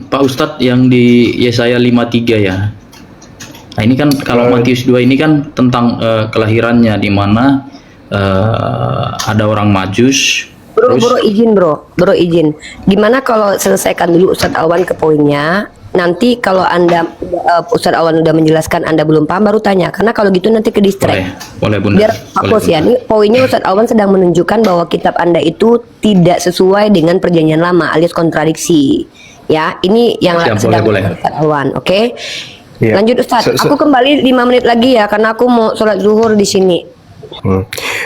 Pak Ustadz yang di Yesaya 53 ya. Nah, ini kan kalau Matius 2 ini kan tentang kelahirannya, di mana ada orang Majus. Bro izin. Gimana kalau selesaikan dulu Ustadz Alwan ke poinnya? Nanti kalau Anda Ustadz Alwan udah menjelaskan Anda belum paham, baru tanya. Karena kalau gitu nanti ke distract. Boleh Bunda. Biar Boleh, fokus ya. Bunda. Ini poinnya Ustadz Alwan sedang menunjukkan bahwa kitab Anda itu tidak sesuai dengan perjanjian lama, alias kontradiksi. Ya, ini yang Siap, sedang boleh. Ustadz Alwan, oke? Iya. Lanjut Ustadz. Se- Aku kembali 5 menit lagi ya, karena aku mau sholat zuhur di sini.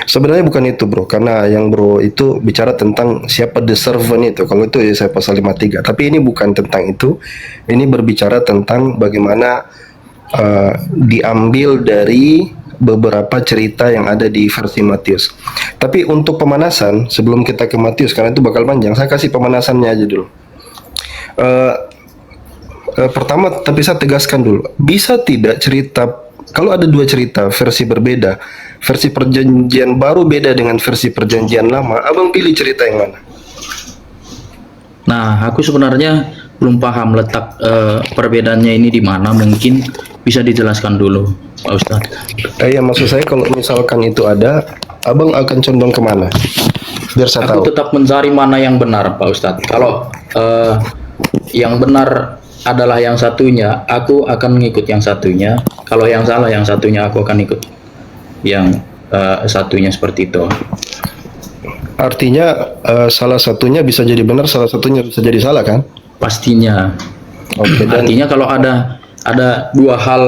Sebenarnya bukan itu bro, karena yang bro itu bicara tentang siapa the servant itu. Kalau itu ya saya pasal 53. Tapi ini bukan tentang itu. Ini berbicara tentang bagaimana diambil dari beberapa cerita yang ada di versi Matius. Tapi untuk pemanasan, sebelum kita ke Matius, karena itu bakal panjang, saya kasih pemanasannya aja dulu. Pertama, tapi saya tegaskan dulu, bisa tidak cerita, kalau ada dua cerita versi berbeda, versi perjanjian baru beda dengan versi perjanjian lama, abang pilih cerita yang mana? Nah, aku sebenarnya belum paham letak perbedaannya ini di mana. Mungkin bisa dijelaskan dulu, Pak Ustadz. Ya maksud saya kalau misalkan itu ada, abang akan condong kemana? Biar saya Aku tahu. tetap mencari mana yang benar, Pak Ustadz. Kalau yang benar adalah yang satunya, aku akan mengikut yang satunya. Kalau yang salah yang satunya, aku akan ikut yang satunya, seperti itu. Artinya salah satunya bisa jadi benar, salah satunya bisa jadi salah kan? Pastinya. Oke, dan Artinya kalau ada dua hal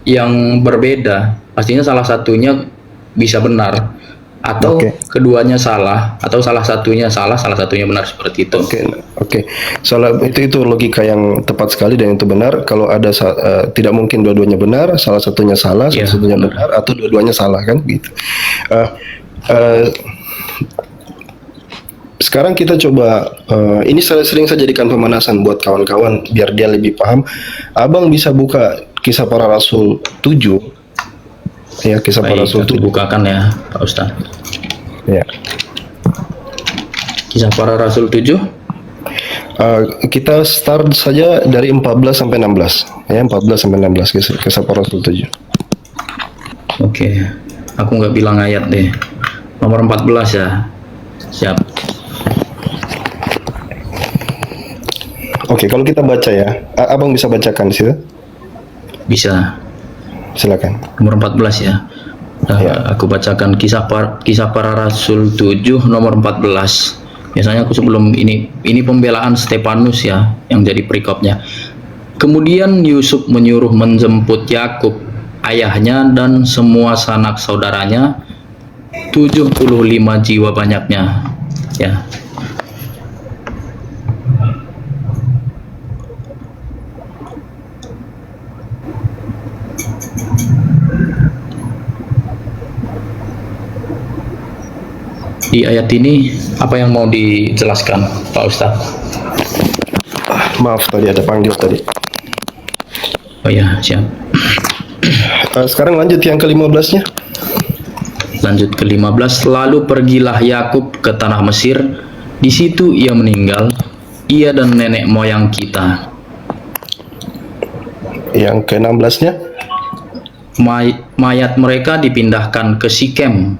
yang berbeda, pastinya salah satunya bisa benar, atau Oke. keduanya salah, atau salah satunya salah, salah satunya benar, seperti itu. Oke. Salah itu logika yang tepat sekali dan itu benar. Kalau ada tidak mungkin dua-duanya benar, salah satunya salah, Iya, salah satunya benar. benar, atau dua-duanya salah kan gitu. Sekarang kita coba ini sering saya jadikan pemanasan buat kawan-kawan biar dia lebih paham. Abang bisa buka Kisah Para Rasul 7. Ya, Kisah Para Baik, Rasul aku 7. bukakan ya, Pak Ustadz. Ya. Kisah Para Rasul 7. Kita start saja dari 14 sampai 16. Ya, 14 sampai 16 Kisah Para Rasul 7. Oke, aku nggak bilang ayat deh. Nomor 14 ya. Siap. Oke, kalau kita baca ya, abang bisa bacakan sih, Bisa. silakan. Nomor 14 ya. Aku bacakan kisah para Rasul 7 nomor 14. Biasanya aku sebelum ini pembelaan Stefanus ya yang jadi perikopnya. Kemudian Yusuf menyuruh menjemput Yakub ayahnya dan semua sanak saudaranya, 75 jiwa banyaknya ya. Di ayat ini apa yang mau dijelaskan, Pak Ustadz? Maaf tadi ada panggil tadi. Oh ya, siap. Sekarang lanjut yang ke-15-nya. Lanjut ke 15, lalu pergilah Yakub ke tanah Mesir, di situ ia meninggal, ia dan nenek moyang kita. Yang ke-16-nya, Mayat mereka dipindahkan ke Sikem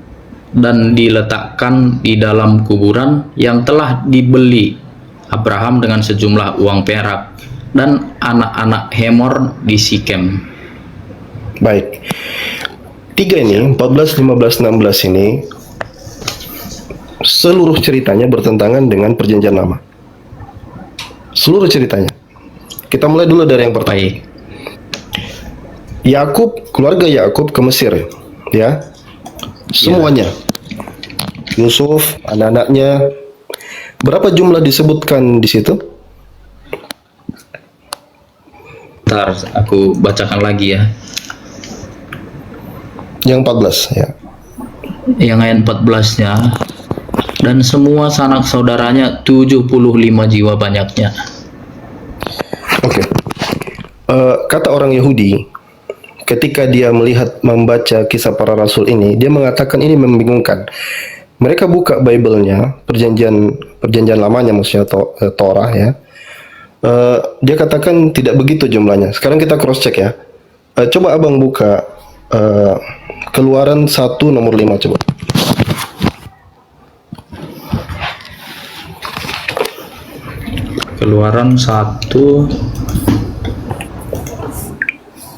dan diletakkan di dalam kuburan yang telah dibeli Abraham dengan sejumlah uang perak dan anak-anak Hemor di Sikem. baik. 3 ini, 14, 15, 16 ini seluruh ceritanya bertentangan dengan perjanjian lama. Seluruh ceritanya. Kita mulai dulu dari yang pertama. Baik. Yakub, keluarga Yakub ke Mesir, ya. Semuanya. Yusuf, anak-anaknya. Berapa jumlah disebutkan di situ? Ntar aku bacakan lagi ya. Yang 14, ya. Yang ayat 14-nya, dan semua sanak saudaranya 75 jiwa banyaknya. Oke. Kata orang Yahudi, ketika dia membaca kisah para rasul ini, dia mengatakan ini membingungkan. Mereka buka Bible-nya, perjanjian lamanya, maksudnya Torah, ya. Dia katakan tidak begitu jumlahnya. Sekarang kita cross check ya. Coba abang buka Keluaran 1 nomor 5 coba. Keluaran 1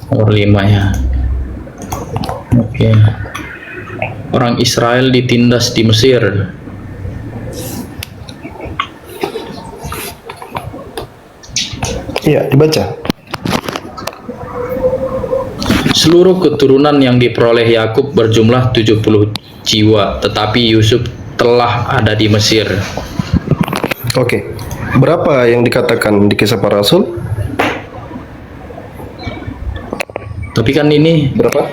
nomor 5 ya. Oke. Orang Israel ditindas di Mesir. Iya, dibaca. Seluruh keturunan yang diperoleh Yakub berjumlah 70 jiwa, tetapi Yusuf telah ada di Mesir. Oke. Berapa yang dikatakan di kisah para rasul? Tapi kan ini Berapa?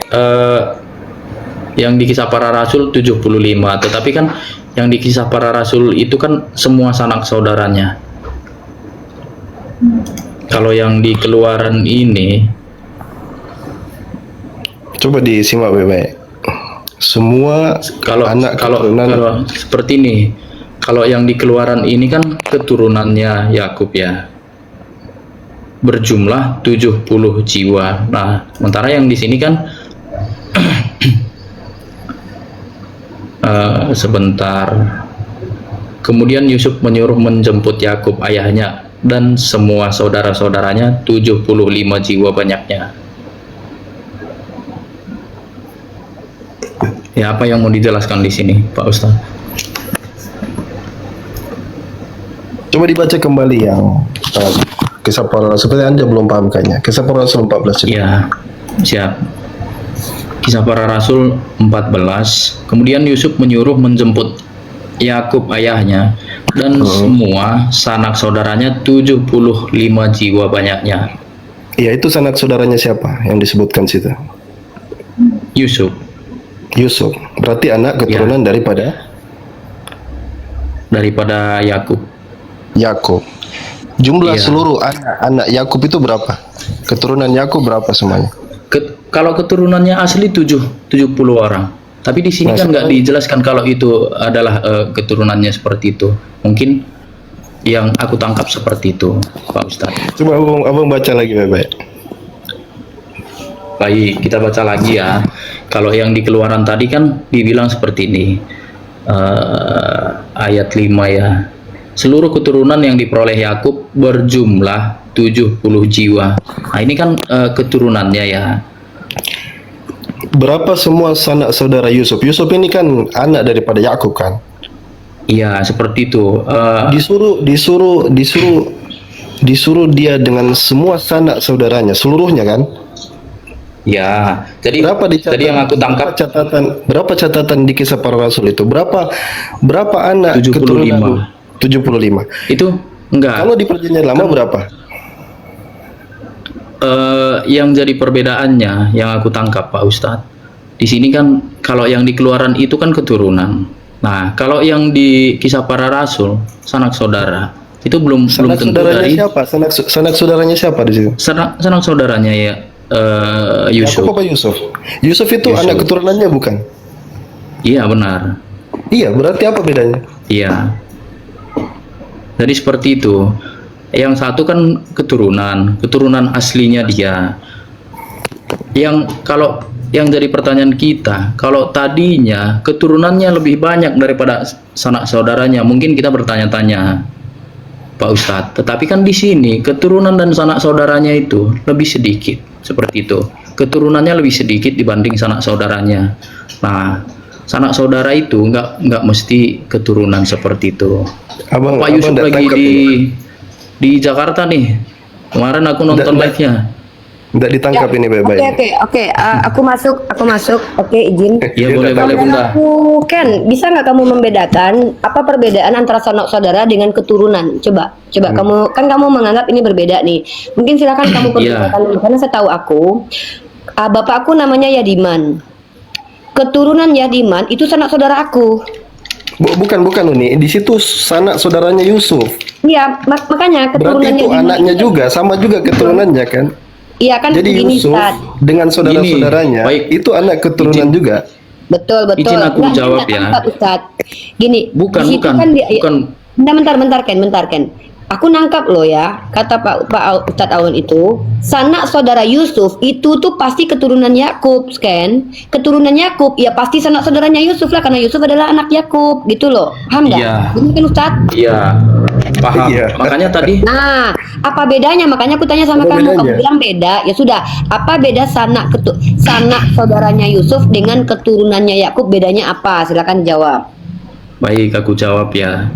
yang di kisah para rasul 75, tetapi kan yang di kisah para rasul itu kan semua sanak saudaranya. Kalau yang di Keluaran ini, Coba disimak baik-baik. Semua kalau anak kalau keturunan. kalau seperti ini, kalau yang di Keluaran ini kan keturunannya Yakub ya, berjumlah 70 jiwa. Nah, sementara yang di sini kan sebentar. Kemudian Yusuf menyuruh menjemput Yakub ayahnya dan semua saudara-saudaranya 75 jiwa banyaknya. Ya, apa yang mau dijelaskan di sini, Pak Ustadz? Coba dibaca kembali yang kisah para rasul. Seperti Anda belum paham kayaknya. Kisah para rasul 14 coba. Ya, siap. Kisah para Rasul 14. Kemudian Yusuf menyuruh menjemput Yakub ayahnya dan semua sanak saudaranya 75 jiwa banyaknya. Iya, itu sanak saudaranya siapa yang disebutkan situ? Yusuf. Yusuf. Berarti anak keturunan Daripada Yakub. Yakub. Jumlah Iya. seluruh anak Yakub itu berapa? Keturunan Yakub berapa semuanya? Kalau keturunannya asli 70 orang. Tapi di sini Nah, kan nggak sekarang- dijelaskan kalau itu adalah keturunannya seperti itu. Mungkin yang aku tangkap seperti itu, Pak Ustadz. Coba abang baca lagi baik-baik. Baik, kita baca lagi ya. Kalau yang di Keluaran tadi kan dibilang seperti ini. Ayat 5 ya. Seluruh keturunan yang diperoleh Yakub berjumlah 70 jiwa. Nah, ini kan keturunannya ya. Berapa semua sanak saudara Yusuf? Yusuf ini kan anak daripada Yakub kan? Iya, seperti itu. Disuruh dia dengan semua sanak saudaranya, seluruhnya kan? Ya, jadi jadi yang aku tangkap berapa catatan di kisah para rasul itu? Berapa anak 75. keturunan? 75. Itu enggak. Kalau di perjanjian lama berapa? Yang jadi perbedaannya yang aku tangkap Pak Ustadz, di sini kan kalau yang di Keluaran itu kan keturunan. Nah, kalau yang di kisah para rasul sanak saudara itu belum Sanak tentu saudaranya dari siapa? Sanak saudaranya siapa di situ? sanak saudaranya ya. Yusuf. Yakub apa Yusuf? Yusuf itu Yusuf. anak keturunannya bukan? Iya benar. Iya, berarti apa bedanya? Iya. Jadi seperti itu. Yang satu kan keturunan aslinya dia. Yang kalau yang jadi pertanyaan kita, kalau tadinya keturunannya lebih banyak daripada sanak saudaranya, mungkin kita bertanya-tanya, Pak Ustadz. Tetapi kan di sini keturunan dan sanak saudaranya itu lebih sedikit, seperti itu. Keturunannya lebih sedikit dibanding sanak saudaranya. Nah, sanak saudara itu nggak mesti keturunan seperti itu. Pak Yusuf nggak lagi tangkap di Jakarta nih. Kemarin aku nonton Nggak- live-nya. Nggak ditangkap ini baik-baik. Oke. Aku masuk. Oke, izin. Ya boleh Bunda. Aku Ken, bisa nggak kamu membedakan apa perbedaan antara sanak saudara dengan keturunan? Coba kamu menganggap ini berbeda nih. Mungkin silakan kamu perbedakan dulu, karena saya tahu bapakku namanya Yadiman. Keturunan Yadiman itu sanak saudara aku. Bukan Uni. Di situ sanak saudaranya Yusuf. Iya, makanya Berarti keturunannya itu Yadiman anaknya itu- juga, sama juga keturunannya kan? Iya kan Jadi begini, Yusuf Ustaz. dengan saudara-saudaranya Gini, baik. itu anak keturunan Izin. juga. Betul. Izin aku Nggak, jawab nggak ya. nangkap, Ustaz. Gini, Bukan, di situ bukan, kan bukan. Bentar, Ken. Aku nangkap loh ya, kata Pak Ustadz Awan itu, sanak saudara Yusuf itu tuh pasti keturunan Yakub, kan? Keturunan Yakub, ya pasti sanak saudaranya Yusuf lah, karena Yusuf adalah anak Yakub, gitu loh. Paham nggak? Iya. Benar kan Ustadz? Iya, paham. Iya. Makanya tadi Nah, apa bedanya? Makanya aku tanya sama Apa kamu. bedanya? Kamu bilang beda. Ya sudah. Apa beda sanak saudaranya Yusuf dengan keturunannya Yakub? Bedanya apa? Silakan jawab. baik aku jawab ya.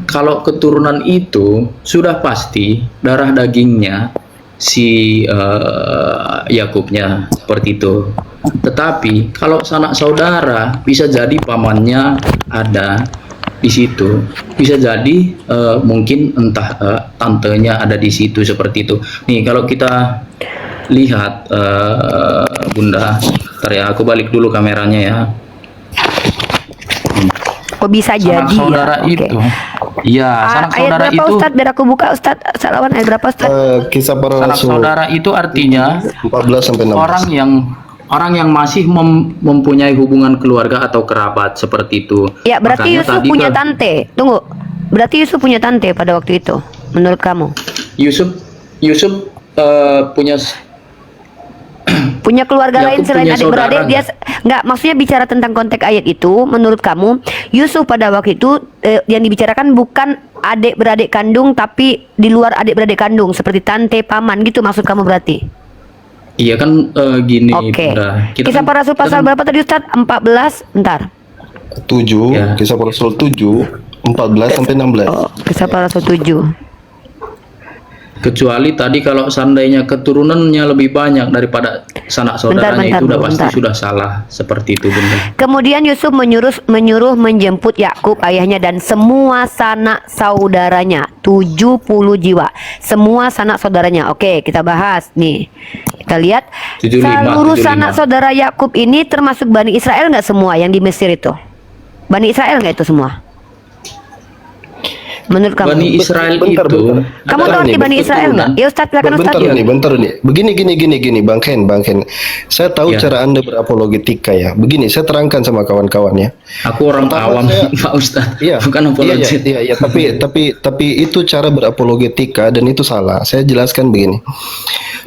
Kalau keturunan itu sudah pasti darah dagingnya si Yakubnya seperti itu. Tetapi kalau sanak saudara bisa jadi pamannya ada di situ, bisa jadi mungkin entah tantenya ada di situ seperti itu. Nih kalau kita lihat Bunda, ntar ya aku balik dulu kameranya ya. Kok bisa Sanak jadi saudara ya? Oke. itu, iya sanak Ayat saudara berapa itu, Ustadz? Biar aku buka Ustadz. Salawan ayat berapa Ustadz? Kisah para sanak Rasul saudara itu artinya 14 sampai 16. orang yang masih mempunyai hubungan keluarga atau kerabat seperti itu. Ya, berarti Makanya Yusuf tadi punya tante. Tunggu. Berarti Yusuf punya tante pada waktu itu, menurut kamu? Yusuf Punya keluarga Yakub lain selain punya adik-beradik? saudara Dia nggak, maksudnya bicara tentang konteks ayat itu. Menurut kamu, Yusuf pada waktu itu yang dibicarakan bukan adik-beradik kandung, tapi di luar adik-beradik kandung, seperti tante, paman gitu maksud kamu berarti? iya kan gini. Oke. Bunda. Kisah para Rasul pasal berapa tadi Ustadz? 14. Bentar. 7, Ya. Kisah para Rasul 7, 14 sampai 16. Oh, Kisah para Rasul 7. Kecuali tadi kalau seandainya keturunannya lebih banyak daripada sanak saudaranya itu udah pasti bentar. sudah salah seperti itu Bunda. Kemudian Yusuf menyuruh menjemput Yakub ayahnya dan semua sanak saudaranya, 70 jiwa. Semua sanak saudaranya. Oke, kita bahas nih. Kita lihat 75, seluruh 75. sanak saudara Yakub ini termasuk Bani Israel nggak semua yang di Mesir itu? Bani Israel nggak itu semua? Menurut kamu? Bani Israel Bentar, itu bentar. Kamu adalah tahu arti Bani Israel nggak? Ya Ustadz, silakan Bentar Ustadz. nih. Begini, Bang Ken. Saya tahu Ya. cara Anda berapologetika ya. Begini, saya terangkan sama kawan-kawan ya. Aku orang Pertama awam saya- Pak Ustadz, Iya, bukan apologet. iya, tapi itu cara berapologetika dan itu salah. Saya jelaskan begini.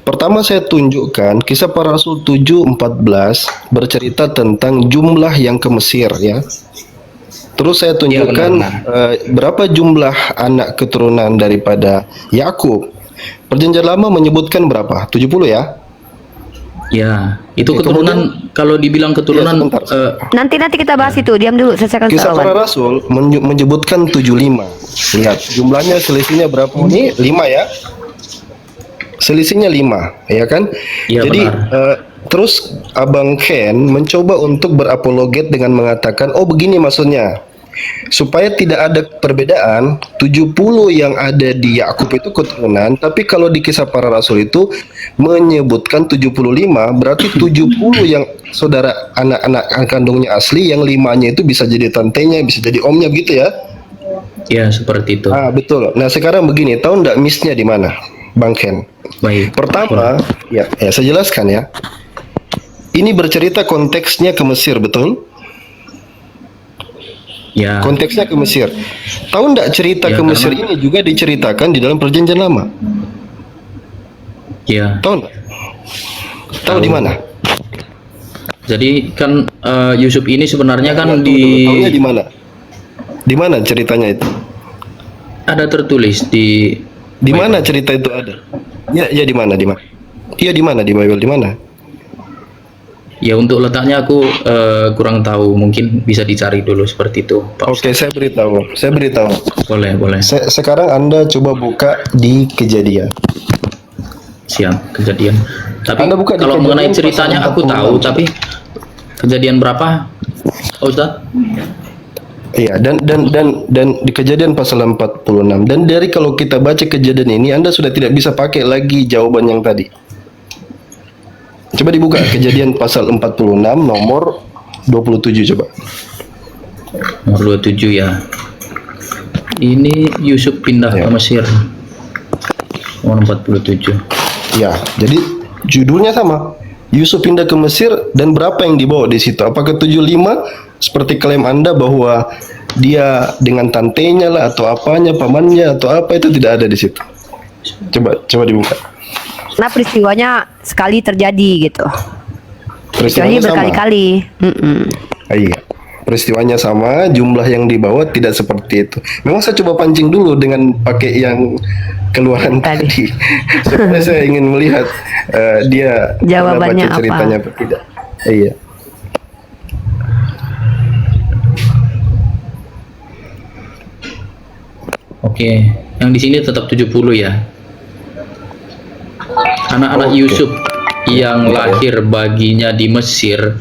Pertama saya tunjukkan Kisah Para Rasul 7:14 bercerita tentang jumlah yang ke Mesir ya. Terus saya tunjukkan benar. berapa jumlah anak keturunan daripada Yakub. Perjanjian Lama menyebutkan berapa? 70 ya? Ya, itu Oke, keturunan kalau dibilang keturunan sebentar. Nanti kita bahas itu. Diam dulu, selesaikan Kisah Para soalan. Rasul menyebutkan 75. Lihat, jumlahnya selisihnya berapa ini? 5 ya. Selisihnya 5, ya kan? Iya, Jadi benar. terus Abang Ken mencoba untuk berapologet dengan mengatakan, "Oh, begini maksudnya." Supaya tidak ada perbedaan, 70 yang ada di Yakub itu keturunan, tapi kalau di Kisah Para Rasul itu menyebutkan 75, berarti 70 yang saudara anak-anak kandungnya asli, yang 5-nya itu bisa jadi tantenya, bisa jadi omnya gitu ya. ya seperti itu. Ah, betul. Nah, sekarang begini, tahu nggak miss-nya di mana, Bang Ken? Baik. Pertama, ya saya jelaskan ya. Ini bercerita konteksnya ke Mesir, betul? Ya. Konteksnya ke Mesir. Tahu enggak cerita Ya, ke Mesir karena- ini juga diceritakan di dalam Perjanjian Lama? Ya. Tahu enggak? Tahu di mana? Jadi kan Yusuf ini sebenarnya kan Tunggu dulu, tahunya di mana? Di mana ceritanya itu? ada tertulis Di mana cerita itu ada? Ya di mana? Di mana? Iya di mana di Bible di mana? Ya, untuk letaknya aku kurang tahu, mungkin bisa dicari dulu seperti itu, Pak. Oke, saya beritahu. Boleh. Sekarang Anda coba buka di Kejadian. Siap, Kejadian. Tapi Anda buka di kalau Kejadian mengenai pasal ceritanya aku 46. tahu, tapi Kejadian berapa, Pak Ustadz? Iya, dan di Kejadian pasal 46. Dan dari kalau kita baca Kejadian ini, Anda sudah tidak bisa pakai lagi jawaban yang tadi. Coba dibuka Kejadian pasal 46 nomor 27 coba. Nomor 27 ya. Ini Yusuf pindah Ya. ke Mesir. Nomor 47. Ya, jadi judulnya sama. Yusuf pindah ke Mesir dan berapa yang dibawa di situ? Apakah 75 seperti klaim Anda bahwa dia dengan tantenya lah atau apanya, pamannya atau apa, itu tidak ada di situ. Coba dibuka. Nah, peristiwanya sekali terjadi gitu. Peristiwanya Peristiwanya sama. berkali-kali. Iya. Peristiwanya sama, jumlah yang dibawa tidak seperti itu. Memang saya coba pancing dulu dengan pakai yang keluaran Tadi. tadi. Sebenarnya saya ingin melihat dia Jawabannya pernah baca apa? ceritanya apa tidak. Iya. Oke, yang di sini tetap 70 ya. Anak-anak Oke. Yusuf yang lahir baginya di Mesir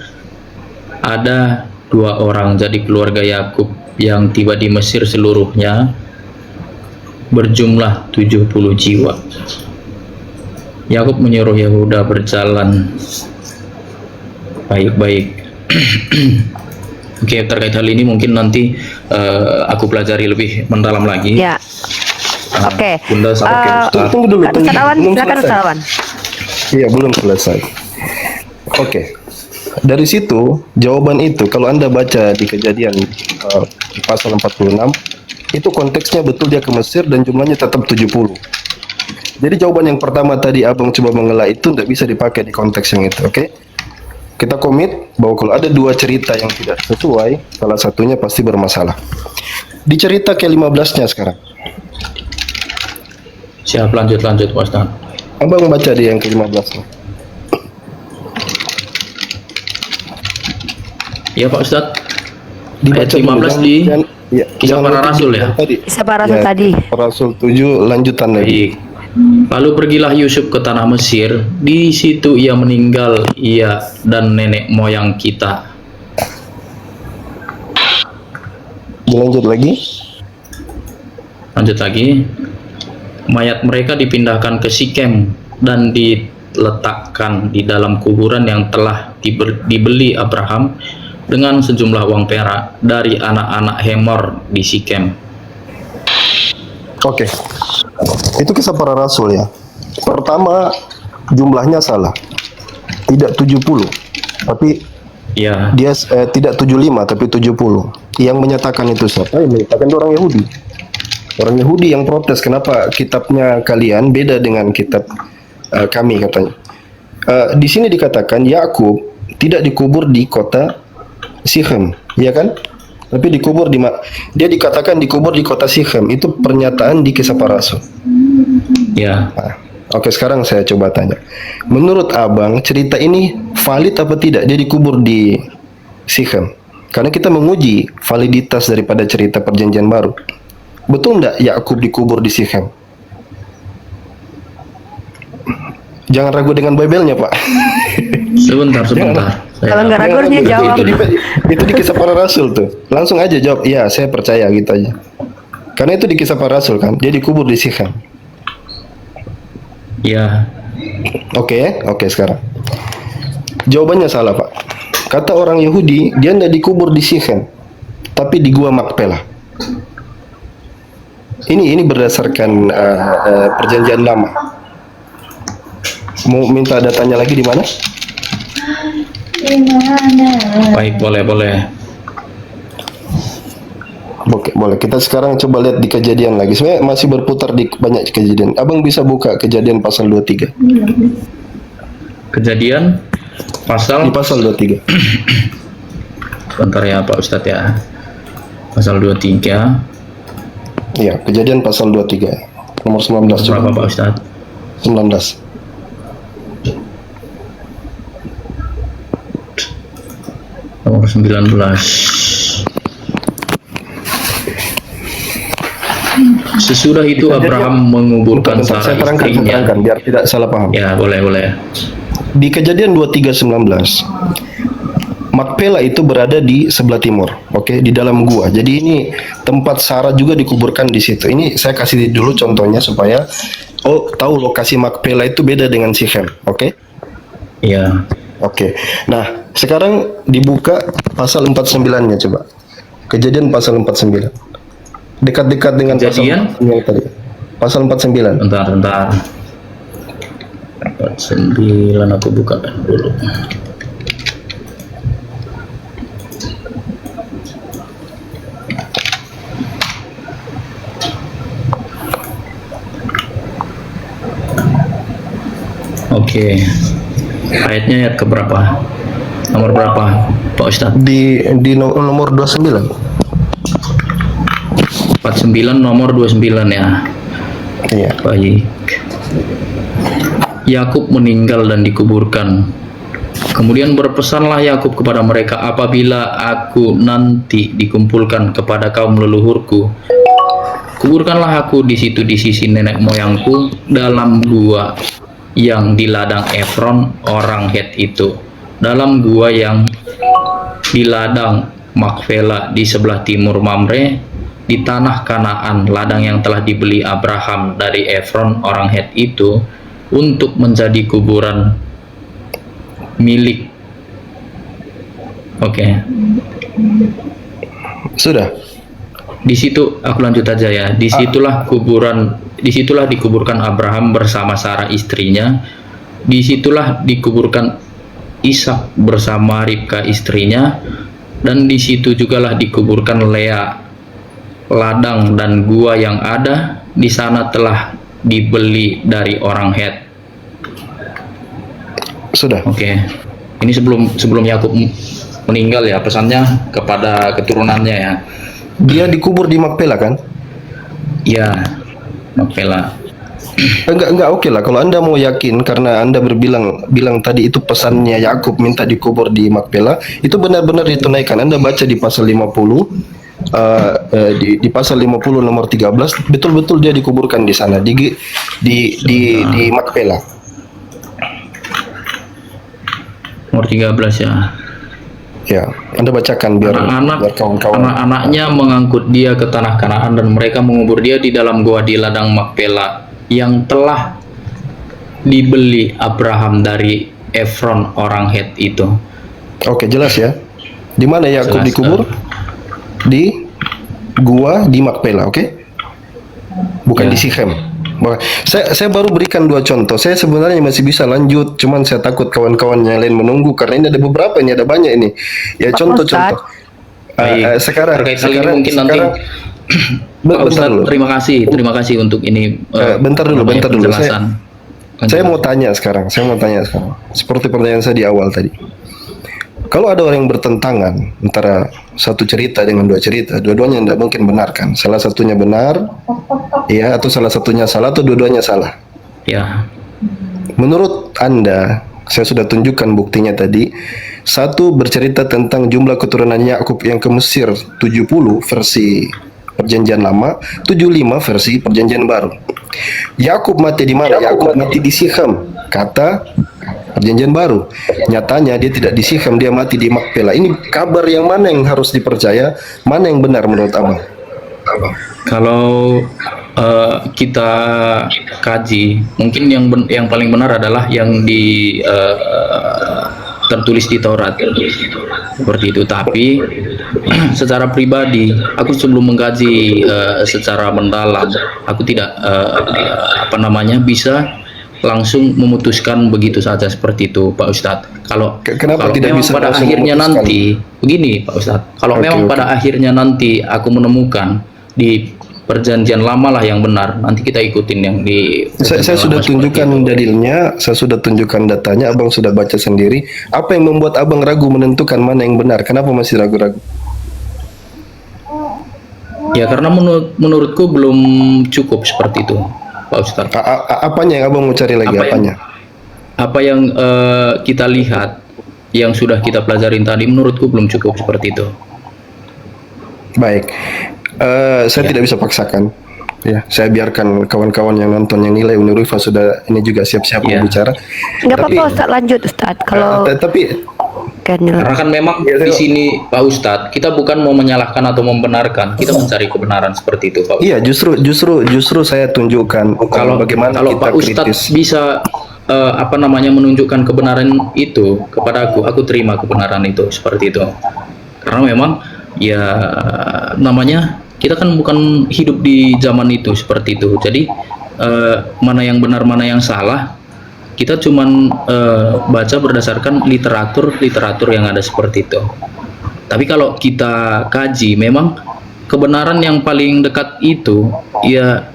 ada 2 orang. Jadi keluarga Yakub yang tiba di Mesir seluruhnya berjumlah 70 jiwa. Yakub menyuruh Yehuda berjalan baik-baik. Oke, terkait hal ini mungkin nanti aku pelajari lebih mendalam lagi. Ya. Oke. Bunda sampai Tunggu dulu. Ustaz Awan, Belum silakan selesai. Ustaz Awan. Iya, belum selesai. Oke. Dari situ, jawaban itu kalau Anda baca di Kejadian di pasal 46, itu konteksnya betul dia ke Mesir dan jumlahnya tetap 70. Jadi jawaban yang pertama tadi Abang coba mengelak itu tidak bisa dipakai di konteks yang itu, oke? Kita komit bahwa kalau ada 2 cerita yang tidak sesuai, salah satunya pasti bermasalah. Di cerita ke-15-nya sekarang. Siap, lanjut Pak Ustaz. Abang baca di yang ke-15-nya. Ya Pak Ustaz. Dibaca Ayat dulu, 15 di Kisah Para lupa Rasul ya? yang tadi. Kisah Para Rasul tadi. Rasul 7 lanjutan lagi. Baik. Lalu pergilah Yusuf ke tanah Mesir. Di situ ia meninggal, ia dan nenek moyang kita. Dilanjut lagi. Lanjut lagi. Mayat mereka dipindahkan ke Sikem dan diletakkan di dalam kuburan yang telah dibeli Abraham dengan sejumlah uang perak dari anak-anak Hemor di Sikem. Oke. Itu kisah para rasul ya. Pertama, jumlahnya salah. Tidak 70. Tapi Ya, dia tidak 75 tapi 70. Yang menyatakan itu siapa? Yang menyatakan itu orang Yahudi. Orang Yahudi yang protes kenapa kitabnya kalian beda dengan kitab kami katanya. Di sini dikatakan Yakub tidak dikubur di kota Sichem, ya kan? Tapi dikubur dia dikatakan dikubur di kota Sichem. Itu pernyataan di Kisah Para Rasul. ya. Nah, oke, sekarang saya coba tanya. Menurut Abang, cerita ini valid apa tidak? Dia dikubur di Sichem. Karena kita menguji validitas daripada cerita Perjanjian Baru. Betul enggak Yakub dikubur di Sichem? Jangan ragu dengan Bible-nya, Pak. Sebentar. Kalau nggak ragu harusnya Itu- jawab. Itu di Kisah Para Rasul tuh. Langsung aja jawab, "Iya, saya percaya," gitu aja. Karena itu di Kisah Para Rasul kan, dia dikubur di Sichem. Ya, Oke, sekarang. Jawabannya salah, Pak. Kata orang Yahudi, dia tidak dikubur di Sichem, tapi di Gua Makpelah. Ini berdasarkan Perjanjian Lama. Mau minta datanya lagi di mana? baik, boleh. Oke, boleh. Kita sekarang coba lihat di kejadian lagi. Sebenarnya masih berputar di banyak kejadian. Abang bisa buka kejadian pasal 23. Kejadian Di pasal pasal 23. sebentar ya Pak Ustadz ya. Pasal 23 Iya, kejadian pasal 23. Nomor 19 coba. berapa Pak Ustadz? 19. Nomor 19. Sesudah itu Abraham menguburkan Bentar, saya Sarah terangkan istrinya. biar tidak salah paham. Ya, boleh. Di kejadian 23:19, Makpela itu berada di sebelah timur, oke, di dalam gua. Jadi ini tempat Sarah juga dikuburkan di situ. Ini saya kasih dulu contohnya supaya tahu lokasi Makpela itu beda dengan Sichem, oke? Ya. Oke. Nah, sekarang dibuka pasal 49-nya coba. Kejadian pasal 49. Dekat-dekat dengan Kejadian? pasal yang tadi. Pasal 49. Bentar. 49 aku bukakan dulu. Oke. Ayatnya ayat keberapa? Nomor berapa, Pak Ustadz? Di nomor 29. 49 nomor 29 ya. Iya. Baik. Yakub meninggal dan dikuburkan. Kemudian berpesanlah Yakub kepada mereka, apabila aku nanti dikumpulkan kepada kaum leluhurku, kuburkanlah aku di situ di sisi nenek moyangku dalam gua yang di ladang Efron orang Het itu, dalam gua yang di ladang Makfela di sebelah timur Mamre, di tanah Kanaan, ladang yang telah dibeli Abraham dari Efron orang Het itu untuk menjadi kuburan milik. Oke. Sudah. Di situ aku lanjut aja ya. Disitulah dikuburkan Abraham bersama Sarah istrinya. Disitulah dikuburkan Ishak bersama Ribka istrinya, dan di situ jugalah dikuburkan Lea. Ladang dan gua yang ada di sana telah dibeli dari orang Het. Sudah. Oke. Ini sebelum Yakub meninggal ya, pesannya kepada keturunannya ya. Dia dikubur di Makpela kan? Ya, Makpela. Enggak, oke lah. Kalau Anda mau yakin karena Anda bilang tadi itu pesannya Yakub minta dikubur di Makpela, itu benar-benar ditunaikan. Anda baca di pasal 50, di pasal 50 nomor 13, betul-betul dia dikuburkan di sana di Makpela. Nomor 13 ya. Ya, Anda bacakan biar kawan-kawan. Anak-anaknya mengangkut dia ke tanah Kanaan dan mereka mengubur dia di dalam gua di ladang Makpela yang telah dibeli Abraham dari Efron orang Het itu. Oke, jelas ya. Di mana Yakub dikubur? Di gua di Makpela, oke? Bukan Ya. di Sichem. Saya baru berikan 2 contoh. Saya sebenarnya masih bisa lanjut, cuman saya takut kawan-kawan yang lain menunggu karena ini ada beberapa, ini ada banyak ini. Ya, Pak contoh-contoh. Baik. Sekarang Terkait hal ini mungkin nanti Pak bentar Ustadz, dulu. terima kasih untuk ini. Bentar dulu. Penjelasan. Saya mau tanya sekarang. Seperti pertanyaan saya di awal tadi. Kalau ada orang yang bertentangan antara satu cerita dengan 2 cerita, dua-duanya tidak mungkin benar kan? Salah satunya benar, ya, atau salah satunya salah, atau dua-duanya salah. Ya. Menurut Anda, saya sudah tunjukkan buktinya tadi. Satu bercerita tentang jumlah keturunan Yakub yang ke Mesir 70 versi Perjanjian Lama, 75 versi Perjanjian Baru. Yakub mati di mana? Yakub mati di Sichem, kata Perjanjian Baru. Nyatanya dia tidak di Sichem, dia mati di Makpela. Ini kabar yang mana yang harus dipercaya? Mana yang benar menurut Abang? Kalau kita kaji, mungkin yang paling benar adalah yang tertulis di Taurat, seperti itu. Tapi secara pribadi, aku sebelum mengkaji secara mendalam, aku tidak bisa langsung memutuskan begitu saja seperti itu, Pak Ustadz. Kenapa Kalau tidak memang bisa pada langsung akhirnya memutuskan? nanti begini, Pak Ustadz. Kalau Oke, memang oke. pada akhirnya nanti aku menemukan di perjanjian lama lah yang benar, nanti kita ikutin yang di Saya perjanjian sudah lama seperti tunjukkan itu. dalilnya, saya sudah tunjukkan datanya, abang sudah baca sendiri. Apa yang membuat abang ragu menentukan mana yang benar? Kenapa masih ragu-ragu? Ya karena menurutku belum cukup seperti itu, Pak Ustadz. Apanya yang abang mau cari lagi? Apa yang- Apanya? Apa yang kita lihat, yang sudah kita pelajarin tadi, menurutku belum cukup seperti itu. Baik, saya tidak bisa paksakan. Ya, saya biarkan kawan-kawan yang nonton yang nilai Unirifa sudah ini juga siap-siap Ya. mau bicara. Nggak Tapi- apa-apa Ustadz, lanjut Ustadz. Kalau Tapi Daniel. Karena kan memang Ya, di sini Pak Ustadz, kita bukan mau menyalahkan atau membenarkan, kita mencari kebenaran seperti itu, Pak. iya, justru saya tunjukkan bagaimana kalau kita Pak Ustadz kritis. bisa menunjukkan kebenaran itu kepada aku terima kebenaran itu seperti itu. Karena memang ya namanya kita kan bukan hidup di zaman itu seperti itu. Jadi mana yang benar mana yang salah, kita cuman baca berdasarkan literatur yang ada seperti itu. Tapi kalau kita kaji, memang kebenaran yang paling dekat itu ya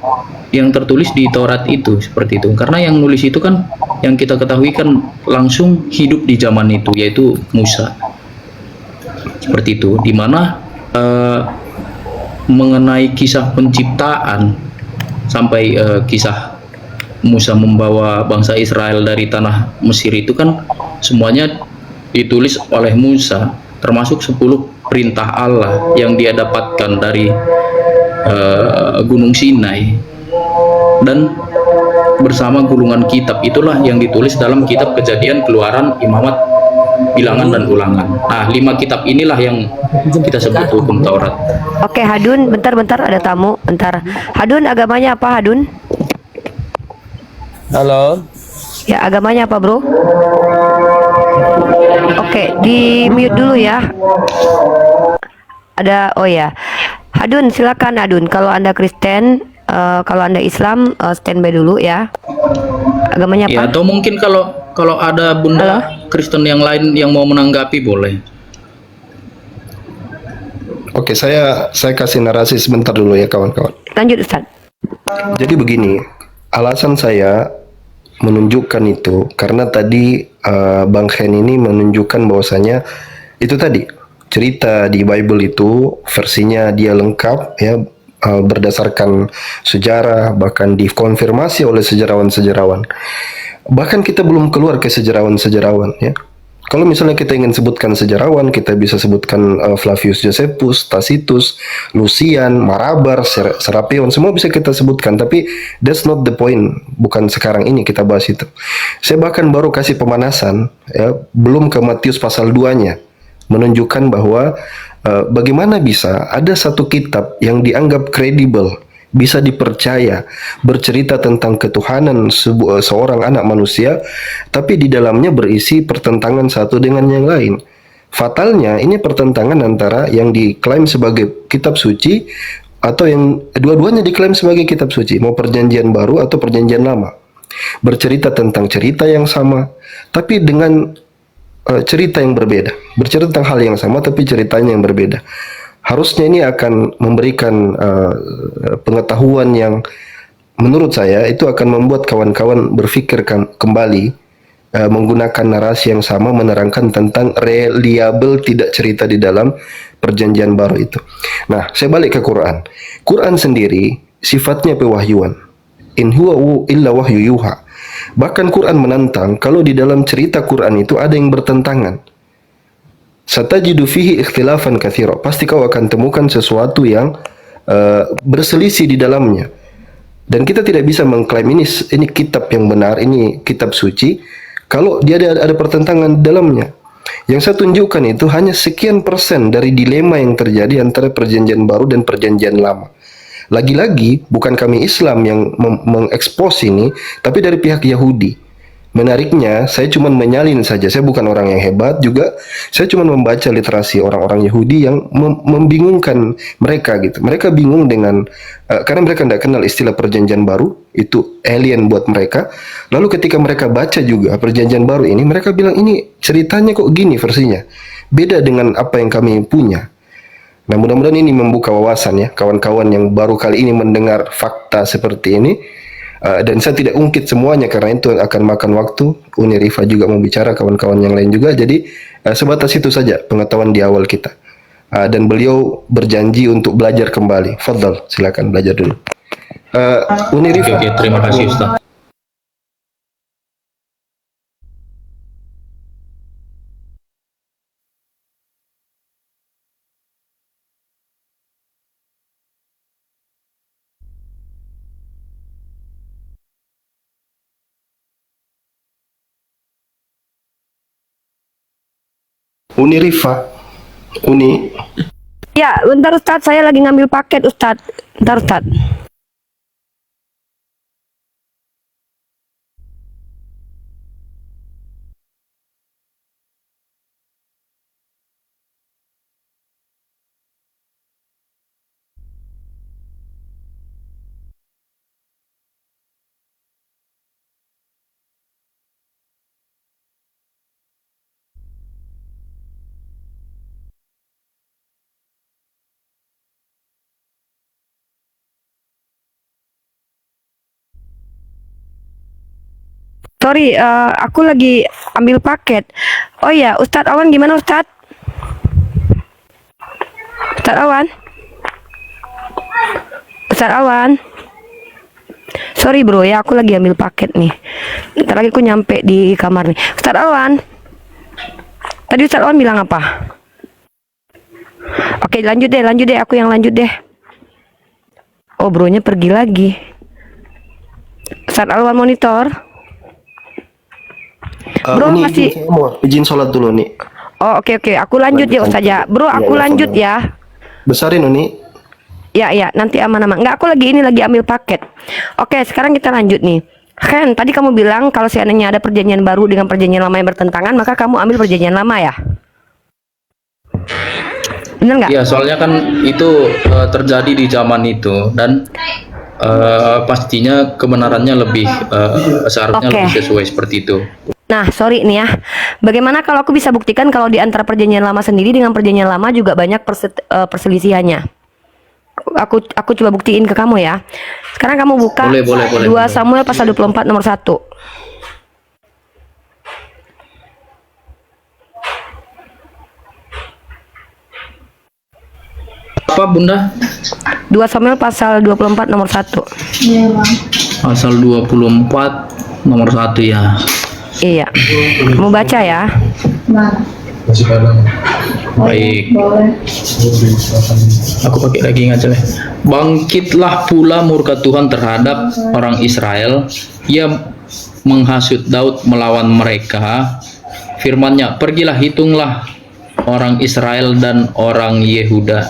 yang tertulis di Taurat itu seperti itu. Karena yang nulis itu kan yang kita ketahui kan langsung hidup di zaman itu, yaitu Musa. Seperti itu, dimana mengenai kisah penciptaan sampai kisah Musa membawa bangsa Israel dari tanah Mesir itu kan semuanya ditulis oleh Musa, termasuk 10 perintah Allah yang dia dapatkan dari Gunung Sinai, dan bersama gulungan kitab itulah yang ditulis dalam kitab Kejadian, Keluaran, Imamat, Bilangan, dan Ulangan. Nah, 5 kitab inilah yang kita sebut hukum Taurat. Oke, Hadun, bentar ada tamu, bentar. Hadun, agamanya apa, Hadun? Halo. Ya, agamanya apa, Bro? Oke, di mute dulu ya. Oh ya. Hadun, silakan Hadun. Kalau Anda Kristen, kalau Anda Islam, standby dulu ya. Agamanya Ya, apa? atau mungkin kalau ada bunda Kristen yang lain yang mau menanggapi boleh. Oke, saya kasih narasi sebentar dulu ya kawan-kawan. Lanjut Ustaz. Jadi begini, alasan saya menunjukkan itu karena tadi Bang Hen ini menunjukkan bahwasanya itu tadi cerita di Bible itu versinya dia lengkap ya, berdasarkan sejarah, bahkan dikonfirmasi oleh sejarawan-sejarawan. Bahkan kita belum keluar ke sejarawan-sejarawan ya. Kalau misalnya kita ingin sebutkan sejarawan, kita bisa sebutkan Flavius Josephus, Tacitus, Lucian, Marabar, Serapion, semua bisa kita sebutkan. Tapi that's not the point. Bukan sekarang ini kita bahas itu. Saya bahkan baru kasih pemanasan, ya, belum ke Matius pasal 2-nya, menunjukkan bahwa bagaimana bisa ada satu kitab yang dianggap kredibel, bisa dipercaya, bercerita tentang ketuhanan seorang anak manusia, tapi di dalamnya berisi pertentangan satu dengan yang lain. Fatalnya ini pertentangan antara yang diklaim sebagai kitab suci atau yang dua-duanya diklaim sebagai kitab suci, mau perjanjian baru atau perjanjian lama. Bercerita tentang cerita yang sama, tapi dengan cerita yang berbeda. Bercerita tentang hal yang sama, tapi ceritanya yang berbeda. Harusnya ini akan memberikan pengetahuan yang menurut saya itu akan membuat kawan-kawan berpikir kembali, menggunakan narasi yang sama, menerangkan tentang reliable tidak cerita di dalam perjanjian baru itu. Nah, saya balik ke Quran. Quran sendiri sifatnya pewahyuan. In huwa illa wahyu yuha. Bahkan Quran menantang kalau di dalam cerita Quran itu ada yang bertentangan. Satajidu fihi ikhtilafan katsira. Pasti kau akan temukan sesuatu yang berselisih di dalamnya. Dan kita tidak bisa mengklaim ini kitab yang benar, ini kitab suci kalau dia ada pertentangan di dalamnya. Yang saya tunjukkan itu hanya sekian persen dari dilema yang terjadi antara perjanjian baru dan perjanjian lama. Lagi-lagi bukan kami Islam yang mengekspos ini, tapi dari pihak Yahudi. Menariknya, saya cuma menyalin saja. Saya bukan orang yang hebat juga. Saya cuma membaca literasi orang-orang Yahudi yang membingungkan mereka gitu. Mereka bingung dengan karena mereka tidak kenal istilah perjanjian baru, itu alien buat mereka. Lalu ketika mereka baca juga perjanjian baru ini, mereka bilang ini ceritanya kok gini versinya. Beda dengan apa yang kami punya. Nah, mudah-mudahan ini membuka wawasan ya kawan-kawan yang baru kali ini mendengar fakta seperti ini. Dan saya tidak ungkit semuanya karena itu akan makan waktu. Uni Rifa juga mau bicara, kawan-kawan yang lain juga. Jadi sebatas itu saja pengetahuan di awal kita. Dan beliau berjanji untuk belajar kembali. Fadal, silakan belajar dulu. Uni Rifa. Oke, terima kasih Ustaz. Uni Rifa. Uni. Ya, bentar Ustadz, saya lagi ngambil paket Ustadz. Bentar Ustadz. Sorry, aku lagi ambil paket. Oh ya, Ustadz Awan gimana Ustadz? Ustadz Awan? Ustadz Awan? Sorry bro ya, aku lagi ambil paket nih. Ntar lagi aku nyampe di kamar nih. Ustadz Awan? Tadi Ustadz Awan bilang apa? Oke, lanjut deh, aku yang lanjut deh. Oh, bronya pergi lagi. Ustadz Awan monitor. Bro, Uni, masih. saya mau izin sholat dulu nih. Oh, oke. Aku lanjut ya Ustaz ya. Bro, aku lanjut ya. Besarin Uni. Ya, nanti aman-aman. Enggak, aku lagi ambil paket. Oke, sekarang kita lanjut nih. Ken, tadi kamu bilang kalau seandainya ada perjanjian baru dengan perjanjian lama yang bertentangan, maka kamu ambil perjanjian lama ya? Bener nggak? Ya, soalnya kan itu terjadi di zaman itu dan pastinya kebenarannya lebih seharusnya Oke. lebih sesuai seperti itu. Nah, sorry nih ya. Bagaimana kalau aku bisa buktikan kalau di antara perjanjian lama sendiri dengan perjanjian lama juga banyak perselisihannya? Aku coba buktiin ke kamu ya. Sekarang kamu buka Boleh. 2 Samuel pasal 24 nomor 1. Apa Bunda? 2 Samuel pasal 24 nomor 1. Pasal 24 nomor 1 ya. Iya. Kamu baca ya. Baik. Aku pakai lagi aja lah. Bangkitlah pula murka Tuhan terhadap orang Israel. Ia menghasut Daud melawan mereka. Firman-Nya, pergilah hitunglah orang Israel dan orang Yehuda.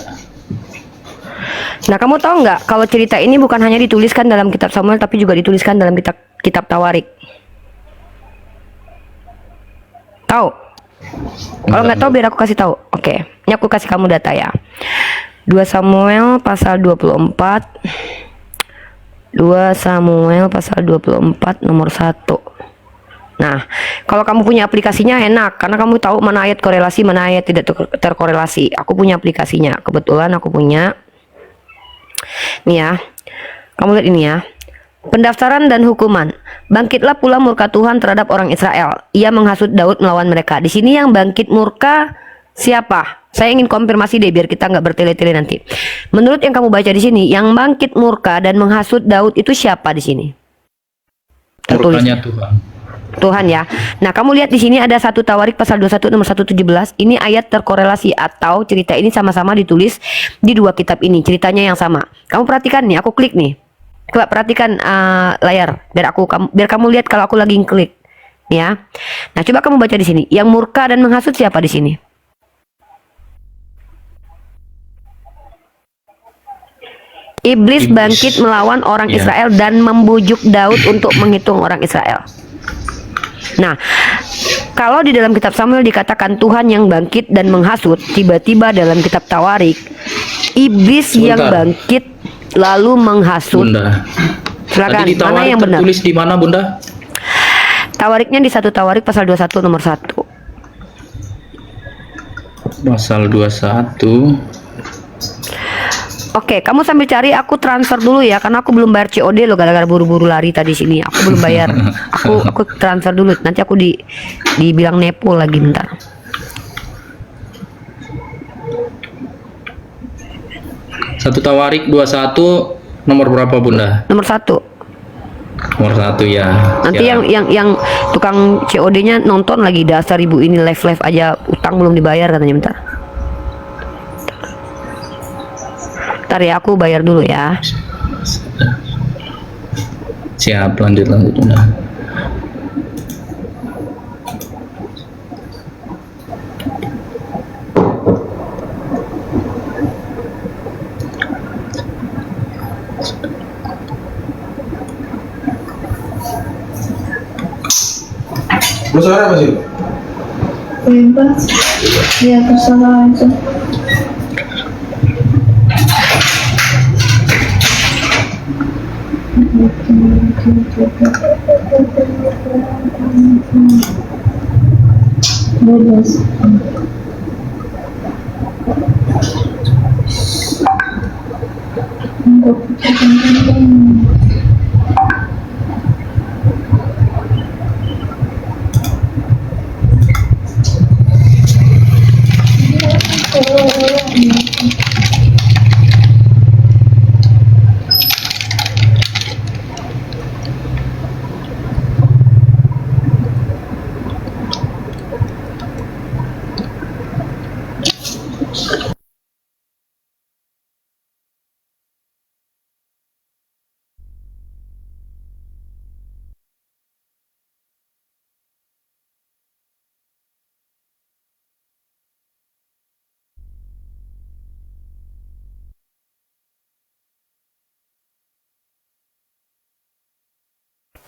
Nah, kamu tahu nggak kalau cerita ini bukan hanya dituliskan dalam kitab Samuel tapi juga dituliskan dalam kitab Tawarik? Tahu? Kalau nggak tahu biar aku kasih tahu. Oke, ini aku kasih kamu data ya. 2 Samuel pasal 24. 2 Samuel pasal 24 nomor 1. Nah, kalau kamu punya aplikasinya enak karena kamu tahu mana ayat korelasi, mana ayat tidak terkorelasi. Aku punya aplikasinya. Kebetulan aku punya. Nih ya. Kamu lihat ini ya. Pendaftaran dan hukuman. Bangkitlah pula murka Tuhan terhadap orang Israel. Ia menghasut Daud melawan mereka. Di sini yang bangkit murka siapa? Saya ingin konfirmasi deh biar kita nggak bertele-tele nanti. Menurut yang kamu baca di sini, yang bangkit murka dan menghasut Daud itu siapa di sini? Tertulis. Murkanya Tuhan. Tuhan ya. Nah, kamu lihat di sini ada 1 Tawarik pasal 21 nomor 117. Ini ayat terkorelasi atau cerita ini sama-sama ditulis di 2 kitab ini. Ceritanya yang sama. Kamu perhatikan nih, aku klik nih. Coba perhatikan layar biar kamu lihat kalau aku lagi klik. Ya. Nah, coba kamu baca di sini. Yang murka dan menghasut siapa di sini? Iblis bangkit melawan orang Ya. Israel dan membujuk Daud untuk menghitung orang Israel. Nah, kalau di dalam kitab Samuel dikatakan Tuhan yang bangkit dan menghasut, tiba-tiba dalam kitab Tawarik iblis yang Sebentar. bangkit lalu menghasut. Bunda. Silakan, Tadi di mana Tawarik yang benar? tertulis di mana, Bunda? Tawariknya di 1 Tawarik pasal 21 nomor 1. Pasal 21. Oke, kamu sambil cari, aku transfer dulu ya, karena aku belum bayar COD loh, gara-gara buru-buru lari tadi sini. Aku belum bayar. Aku transfer dulu. Nanti aku dibilang nepo lagi bentar. Satu Tawarik 21 nomor berapa, Bunda? Nomor 1. Nomor 1 ya. Nanti Siap. yang tukang COD-nya nonton lagi, dasar ibu ini live aja utang belum dibayar katanya, bentar. Bentar ya, aku bayar dulu ya. Siap, lanjut Bunda. Lu suara apa sih? Bebas. Ya terserah aja. Bebas.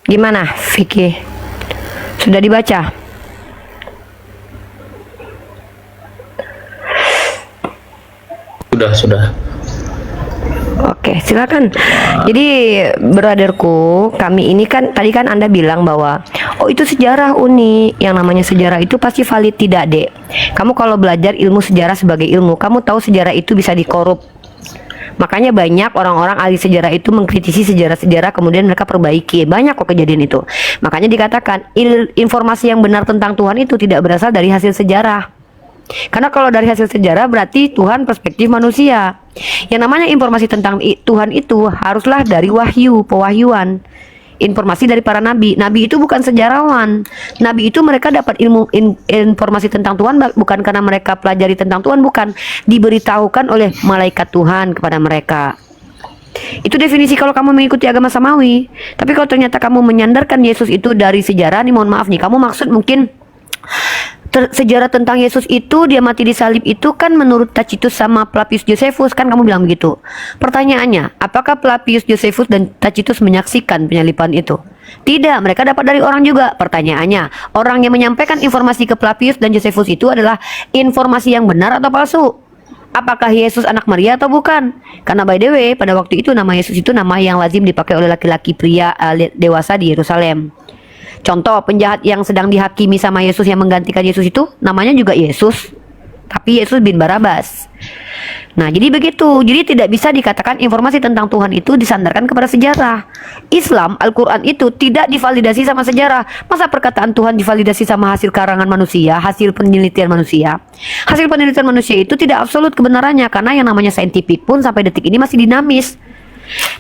Gimana, Vicky? Sudah dibaca? Sudah. Oke, silakan. Jadi, brotherku, kami ini kan tadi kan Anda bilang bahwa oh itu sejarah Uni. Yang namanya sejarah itu pasti valid, tidak, Dek. Kamu kalau belajar ilmu sejarah sebagai ilmu, kamu tahu sejarah itu bisa dikorup. Makanya banyak orang-orang ahli sejarah itu mengkritisi sejarah-sejarah, kemudian mereka perbaiki. Banyak kok kejadian itu. Makanya dikatakan informasi yang benar tentang Tuhan itu tidak berasal dari hasil sejarah. Karena kalau dari hasil sejarah berarti Tuhan perspektif manusia. Yang namanya informasi tentang Tuhan itu haruslah dari wahyu, pewahyuan. Informasi dari para nabi. Nabi itu bukan sejarawan. Nabi itu mereka dapat informasi tentang Tuhan bukan karena mereka pelajari tentang Tuhan, bukan, diberitahukan oleh malaikat Tuhan kepada mereka. Itu definisi kalau kamu mengikuti agama Samawi. Tapi kalau ternyata kamu menyandarkan Yesus itu dari sejarah, nih mohon maaf nih, kamu maksud mungkin sejarah tentang Yesus itu dia mati di salib itu kan menurut Tacitus sama Flavius Josephus, kan kamu bilang begitu. Pertanyaannya, apakah Flavius Josephus dan Tacitus menyaksikan penyaliban itu? Tidak, mereka dapat dari orang juga. Pertanyaannya, orang yang menyampaikan informasi ke Flavius dan Josephus itu adalah informasi yang benar atau palsu? Apakah Yesus anak Maria atau bukan? Karena by the way, pada waktu itu nama Yesus itu nama yang lazim dipakai oleh laki-laki pria dewasa di Yerusalem. Contoh, penjahat yang sedang dihakimi sama Yesus yang menggantikan Yesus itu namanya juga Yesus, tapi Yesus bin Barabas. Nah, jadi begitu. Jadi tidak bisa dikatakan informasi tentang Tuhan itu disandarkan kepada sejarah. Islam, Al-Quran itu tidak divalidasi sama sejarah. Masa perkataan Tuhan divalidasi sama hasil karangan manusia, hasil penelitian manusia? Hasil penelitian manusia itu tidak absolut kebenarannya, karena yang namanya saintifik pun sampai detik ini masih dinamis.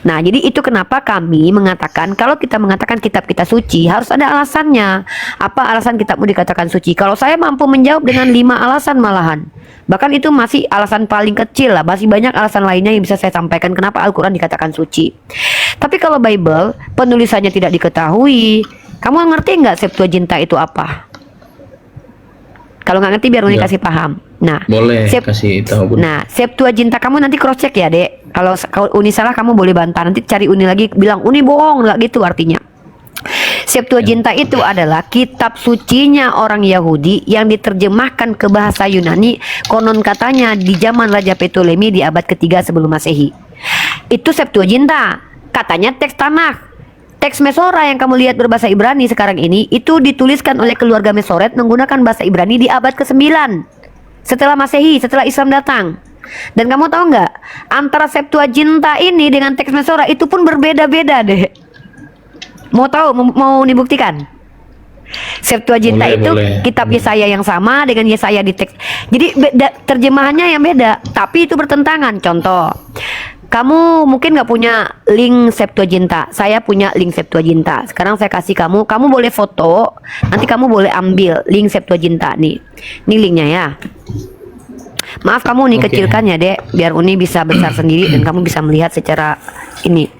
Nah, jadi itu kenapa kami mengatakan kalau kita mengatakan kitab kita suci harus ada alasannya. Apa alasan kitabmu dikatakan suci? Kalau saya mampu menjawab dengan 5 alasan malahan. Bahkan itu masih alasan paling kecil lah. Masih banyak alasan lainnya yang bisa saya sampaikan kenapa Al-Quran dikatakan suci. Tapi kalau Bible penulisannya tidak diketahui, kamu ngerti nggak Septuaginta itu apa? Kalau nggak ngerti biar Uni kasih paham. Nah, Boleh kasih tahu, Bunda. Nah, Septuaginta kamu nanti cross check ya, Dek. Kalau Uni salah kamu boleh bantah. Nanti cari Uni lagi bilang Uni bohong, nggak gitu artinya. Septuaginta itu adalah kitab sucinya orang Yahudi yang diterjemahkan ke bahasa Yunani, konon katanya di zaman Raja Ptolemy di abad ketiga sebelum Masehi. Itu Septuaginta. Katanya teks Tanakh. Teks Mesora yang kamu lihat berbahasa Ibrani sekarang ini itu dituliskan oleh keluarga Mesoret menggunakan bahasa Ibrani di abad ke-9 setelah Masehi, setelah Islam datang. Dan kamu tahu nggak, antara Septuaginta ini dengan teks Mesora itu pun berbeda-beda deh. Mau tahu? Mau dibuktikan? Septuaginta itu kitab Yesaya yang sama dengan Yesaya di teks. Jadi terjemahannya yang beda, tapi itu bertentangan. Contoh, kamu mungkin nggak punya link Septuaginta. Saya punya link Septuaginta. Sekarang saya kasih kamu. Kamu boleh foto. Nanti kamu boleh ambil link Septuaginta nih. Ini linknya ya. Maaf kamu nih kecilkan ya dek, biar Uni bisa besar sendiri dan kamu bisa melihat secara ini.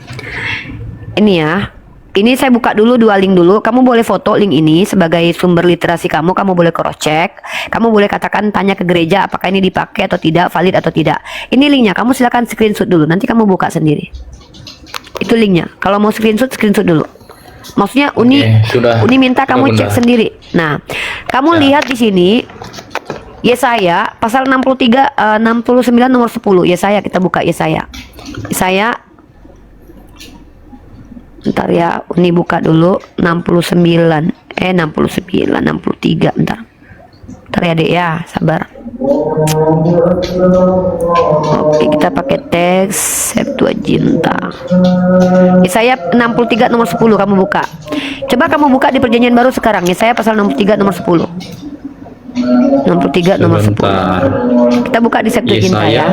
Ini ya. Ini saya buka dulu 2 link dulu. Kamu boleh foto link ini sebagai sumber literasi kamu. Kamu boleh cross check. Kamu boleh katakan, tanya ke gereja apakah ini dipakai atau tidak, valid atau tidak. Ini linknya. Kamu silakan screenshot dulu. Nanti kamu buka sendiri. Itu linknya. Kalau mau screenshot dulu. Maksudnya Uni, Uni minta kamu cek sendiri. Nah, kamu lihat di sini. Yesaya pasal 69 nomor 10. Yesaya, kita buka Yesaya. Yesaya. Bentar ya, Uni buka dulu 63, bentar. Bentar ya dek ya, sabar. Oke, kita pakai teks Septuaginta. Yesaya 63 nomor 10 kamu buka. Coba kamu buka di Perjanjian Baru sekarang. Yesaya pasal 63 nomor 10. 63 nomor 10. Kita buka di Septuaginta ya.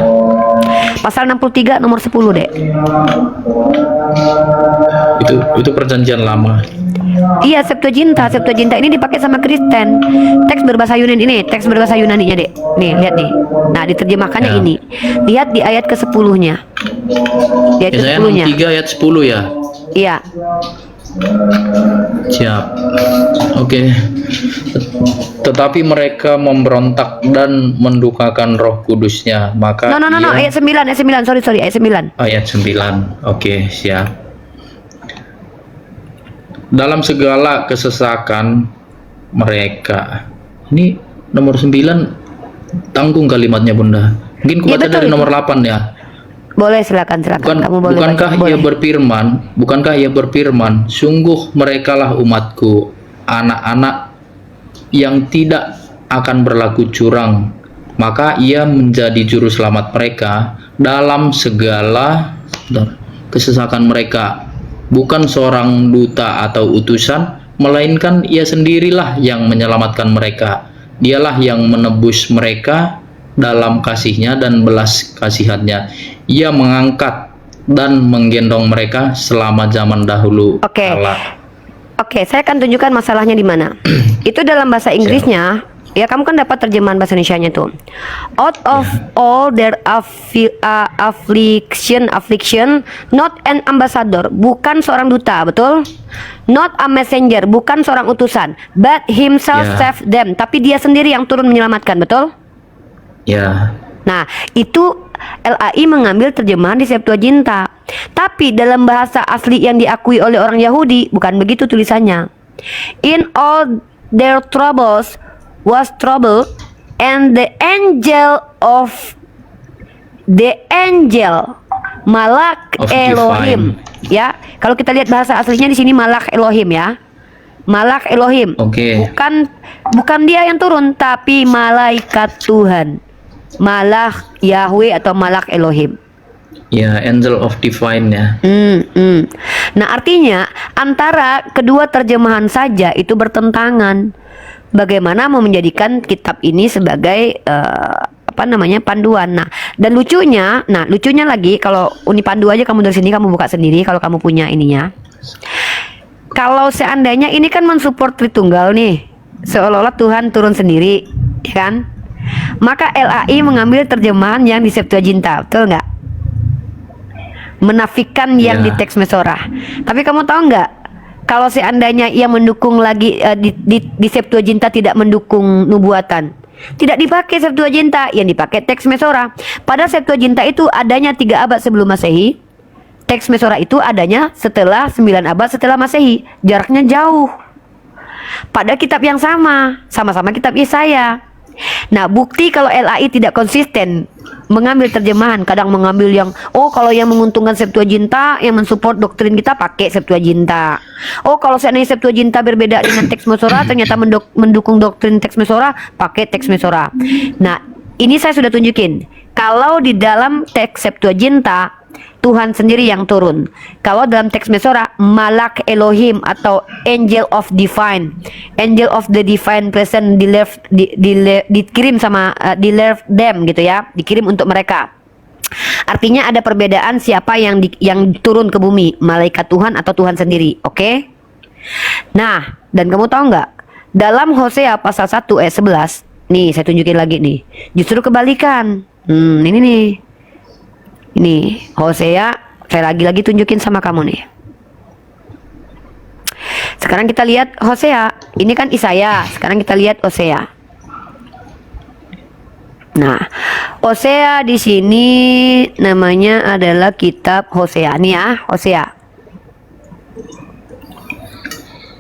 Pasal 63 nomor 10 dek. Itu perjanjian lama. Iya, Septuaginta. Septuaginta ini dipakai sama Kristen. Teks berbahasa Yunani ini, teks berbahasa Yunani-nya dek. Nih, lihat nih. Nah, diterjemahkannya Ya. ini. Lihat di ayat ke-10-nya. Di ayat Yesaya ke-10-nya. 63 ayat 10 ya. Iya. Siap. Oke. Tetapi mereka memberontak dan mendukakan Roh Kudusnya, maka No, ayat 9, sorry, ayat 9. ayat 9. Oke, siap. Dalam segala kesesakan mereka. Ini nomor 9 tanggung kalimatnya Bunda. Mungkin ku Iya, baca betul dari itu. nomor 8 ya. Boleh, silakan. Kamu boleh Bukankah baca. ia Boleh. bukankah ia berfirman, sungguh merekalah umatku, anak-anak yang tidak akan berlaku curang, maka ia menjadi juru selamat mereka dalam segala kesesakan mereka. Bukan seorang duta atau utusan, melainkan ia sendirilah yang menyelamatkan mereka. Dialah yang menebus mereka dalam kasihnya dan belas kasihannya. Ia mengangkat dan menggendong mereka selama zaman dahulu. Oke. kala. Oke, saya akan tunjukkan masalahnya di mana. Itu dalam bahasa Inggrisnya, ya kamu kan dapat terjemahan bahasa Indonesianya tuh. Out of all their affliction, not an ambassador, bukan seorang duta, betul? Not a messenger, bukan seorang utusan, but himself saved them, tapi dia sendiri yang turun menyelamatkan, betul? Ya. Nah, itu LAI mengambil terjemahan di Septuaginta. Tapi dalam bahasa asli yang diakui oleh orang Yahudi, bukan begitu tulisannya. In all their troubles was trouble, and the angel Malak Of Elohim. Ya, kalau kita lihat bahasa aslinya di sini Malak Elohim ya. Malak Elohim. Oke. Bukan dia yang turun, tapi malaikat Tuhan. Malak Yahweh atau Malak Elohim. Ya, angel of divine ya. Nah, artinya antara kedua terjemahan saja itu bertentangan. Bagaimana mau menjadikan kitab ini sebagai panduan. Nah, dan lucunya lagi, kalau Uni pandu aja kamu dari sini kamu buka sendiri kalau kamu punya ininya. Kalau seandainya ini kan mensupport Tritunggal nih, seolah-olah Tuhan turun sendiri, ya kan? Maka LAI mengambil terjemahan yang di Septuaginta, betul nggak? Menafikan yang di teks Mesora. Tapi kamu tahu nggak? Kalau seandainya ia mendukung lagi di Septuaginta tidak mendukung nubuatan, tidak dipakai Septuaginta, yang dipakai teks Mesora. Pada Septuaginta itu adanya 3 abad sebelum Masehi, teks Mesora itu adanya setelah 9 abad setelah Masehi, jaraknya jauh. Pada kitab yang sama-sama kitab Yesaya. Nah, bukti kalau LAI tidak konsisten mengambil terjemahan, kadang mengambil yang kalau yang menguntungkan Septuaginta, yang mensupport doktrin kita pakai Septuaginta. Kalau seandainya Septuaginta berbeda dengan teks Mesora, ternyata mendukung doktrin teks Mesora, pakai teks Mesora. Nah, ini saya sudah tunjukin. Kalau di dalam teks Septuaginta Tuhan sendiri yang turun. Kalau dalam teks Mesora, Malak Elohim atau Angel of the Divine Presence dikirim sama deliver them gitu ya, dikirim untuk mereka. Artinya ada perbedaan siapa yang turun ke bumi, malaikat Tuhan atau Tuhan sendiri, oke? Nah, dan kamu tahu nggak? Dalam Hosea pasal 1 ayat 11, nih saya tunjukin lagi nih, justru kebalikan. Ini nih. Ini Hosea, saya lagi tunjukin sama kamu nih. Sekarang kita lihat Hosea. Ini kan Isaya. Sekarang kita lihat Hosea. Nah, Hosea di sini namanya adalah kitab Hosea. Nih ya, Hosea.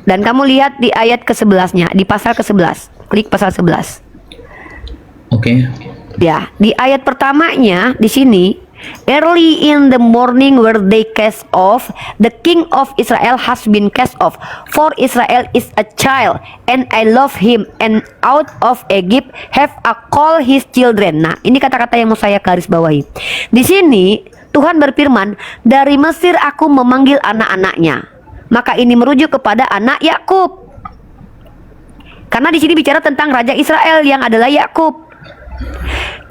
Dan kamu lihat di ayat ke-11-nya, di pasal ke-11. Klik pasal 11. Oke. Ya, di ayat pertamanya di sini, early in the morning were they cast off, the king of Israel has been cast off, for Israel is a child, and I love him, and out of Egypt have I called his children. Nah, ini kata-kata yang mau saya garis bawahi. Di sini Tuhan berfirman, dari Mesir aku memanggil anak-anaknya. Maka ini merujuk kepada anak Yakub. Karena di sini bicara tentang raja Israel yang adalah Yakub.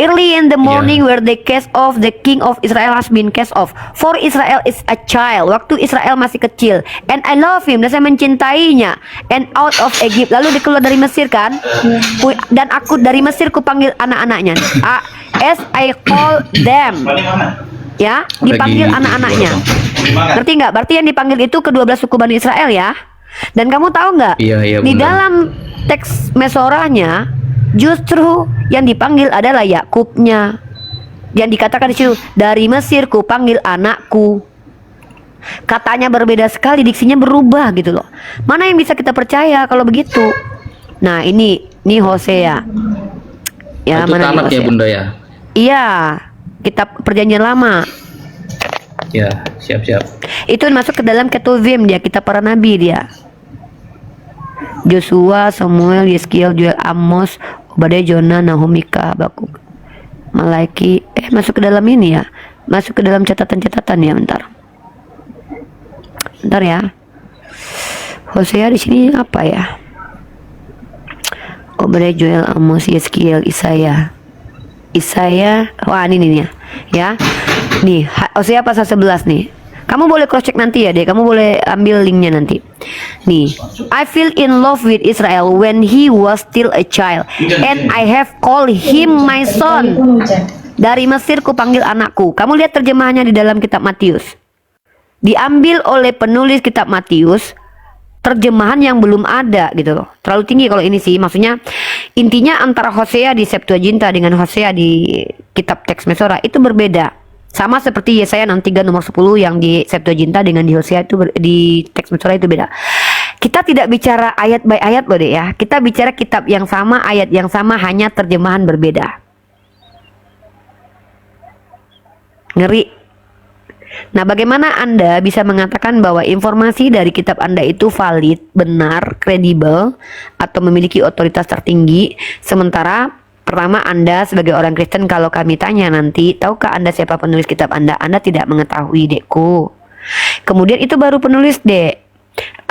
Early in the morning where they cast off, the king of Israel has been cast off, for Israel is a child. Waktu Israel masih kecil, and I love him, dan saya mencintainya. And out of Egypt, lalu dia keluar dari Mesir kan? Dan aku dari Mesir kupanggil anak-anaknya. As I call them. Ya, dipanggil anak-anaknya. Ngerti nggak? Berarti yang dipanggil itu ke-12 suku Bani Israel ya. Dan kamu tahu nggak? Iya, di benar. dalam teks Mesoranya justru yang dipanggil adalah Yakubnya. Yang dikatakan di situ, dari Mesir ku panggil anakku. Katanya berbeda sekali, diksinya berubah gitu loh. Mana yang bisa kita percaya kalau begitu? Nah, ini Hosea. Ya, Itu mana nih tamat ya Hosea? Bunda ya? Iya, kitab Perjanjian Lama. Ya, siap-siap. Itu masuk ke dalam Ketuvim dia, kitab para nabi dia. Joshua, Samuel, Yeskiel, Joel, Amos, Obadiah, Jonah, Nahum, Mika, Habakuk, Malaki. Masuk ke dalam ini ya. Masuk ke dalam catatan-catatan ya, bentar. Bentar ya. Hosea di sini apa ya? Obadiah, Joel, Amos, Yeskiel, Isaya. Wah ini nih ya. Nih, Hosea pasal 11 nih. Kamu boleh cross check nanti ya deh. Kamu boleh ambil linknya nanti. Nih, I fell in love with Israel when he was still a child, and I have called him my son. Dari Mesir ku panggil anakku. Kamu lihat terjemahannya di dalam kitab Matius. Diambil oleh penulis kitab Matius, terjemahan yang belum ada gitu loh. Terlalu tinggi kalau ini sih. Maksudnya intinya antara Hosea di Septuaginta dengan Hosea di kitab teks Mesora itu berbeda. Sama seperti Yesaya 63 nomor 10 yang di Septuaginta dengan di Hosea itu di teks Mesora itu beda. Kita tidak bicara ayat by ayat loh deh ya. Kita bicara kitab yang sama, ayat yang sama, hanya terjemahan berbeda. Ngeri. Nah, bagaimana Anda bisa mengatakan bahwa informasi dari kitab Anda itu valid, benar, kredibel, atau memiliki otoritas tertinggi, sementara pertama Anda sebagai orang Kristen kalau kami tanya nanti, tahukah Anda siapa penulis kitab Anda? Anda tidak mengetahui, dekku. Kemudian itu baru penulis, dek.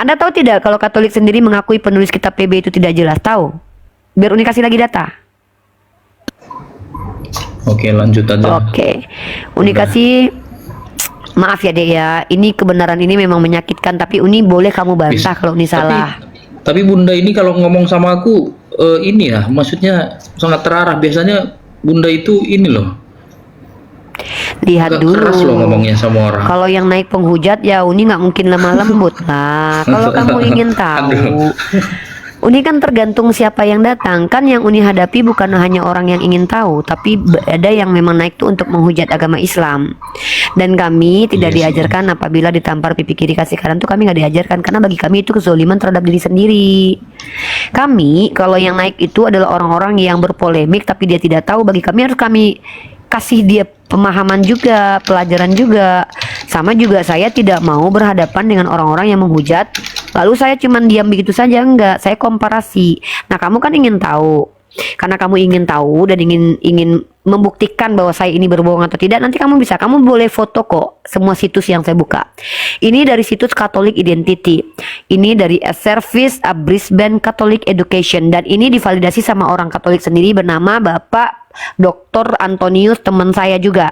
Anda tahu tidak kalau Katolik sendiri mengakui penulis kitab PB itu tidak jelas? Tahu? Biar Uni kasih lagi data. Oke, lanjut aja. Oke. Uni kasih. Maaf ya dek ya, ini kebenaran ini memang menyakitkan, tapi Uni boleh kamu bantah kalau Uni salah. Tapi Bunda ini kalau ngomong sama aku ini ya, maksudnya sangat terarah. Biasanya Bunda itu ini loh. Lihat agak dulu. Keras loh ngomongnya sama orang. Kalau yang naik penghujat ya Uni nggak mungkin lemah lembut lah. Kalau kamu ingin tahu, Uni kan tergantung siapa yang datang. Kan yang Uni hadapi bukan hanya orang yang ingin tahu, tapi ada yang memang naik tuh untuk menghujat agama Islam. Dan kami tidak diajarkan apabila ditampar pipi kiri kasih kanan tuh kami nggak diajarkan, karena bagi kami itu kezoliman terhadap diri sendiri. Kami kalau yang naik itu adalah orang-orang yang berpolemik tapi dia tidak tahu, bagi kami harus kami kasih dia pemahaman juga, pelajaran juga. Sama juga saya tidak mau berhadapan dengan orang-orang yang menghujat lalu saya cuman diam begitu saja, enggak, saya komparasi. Nah, kamu kan ingin tahu. Karena kamu ingin tahu dan ingin membuktikan bahwa saya ini berbohong atau tidak, nanti kamu boleh foto kok semua situs yang saya buka. Ini dari situs Catholic Identity, ini dari A Service a Brisbane Catholic Education, dan ini divalidasi sama orang Katolik sendiri bernama Bapak Dr. Antonius, teman saya juga.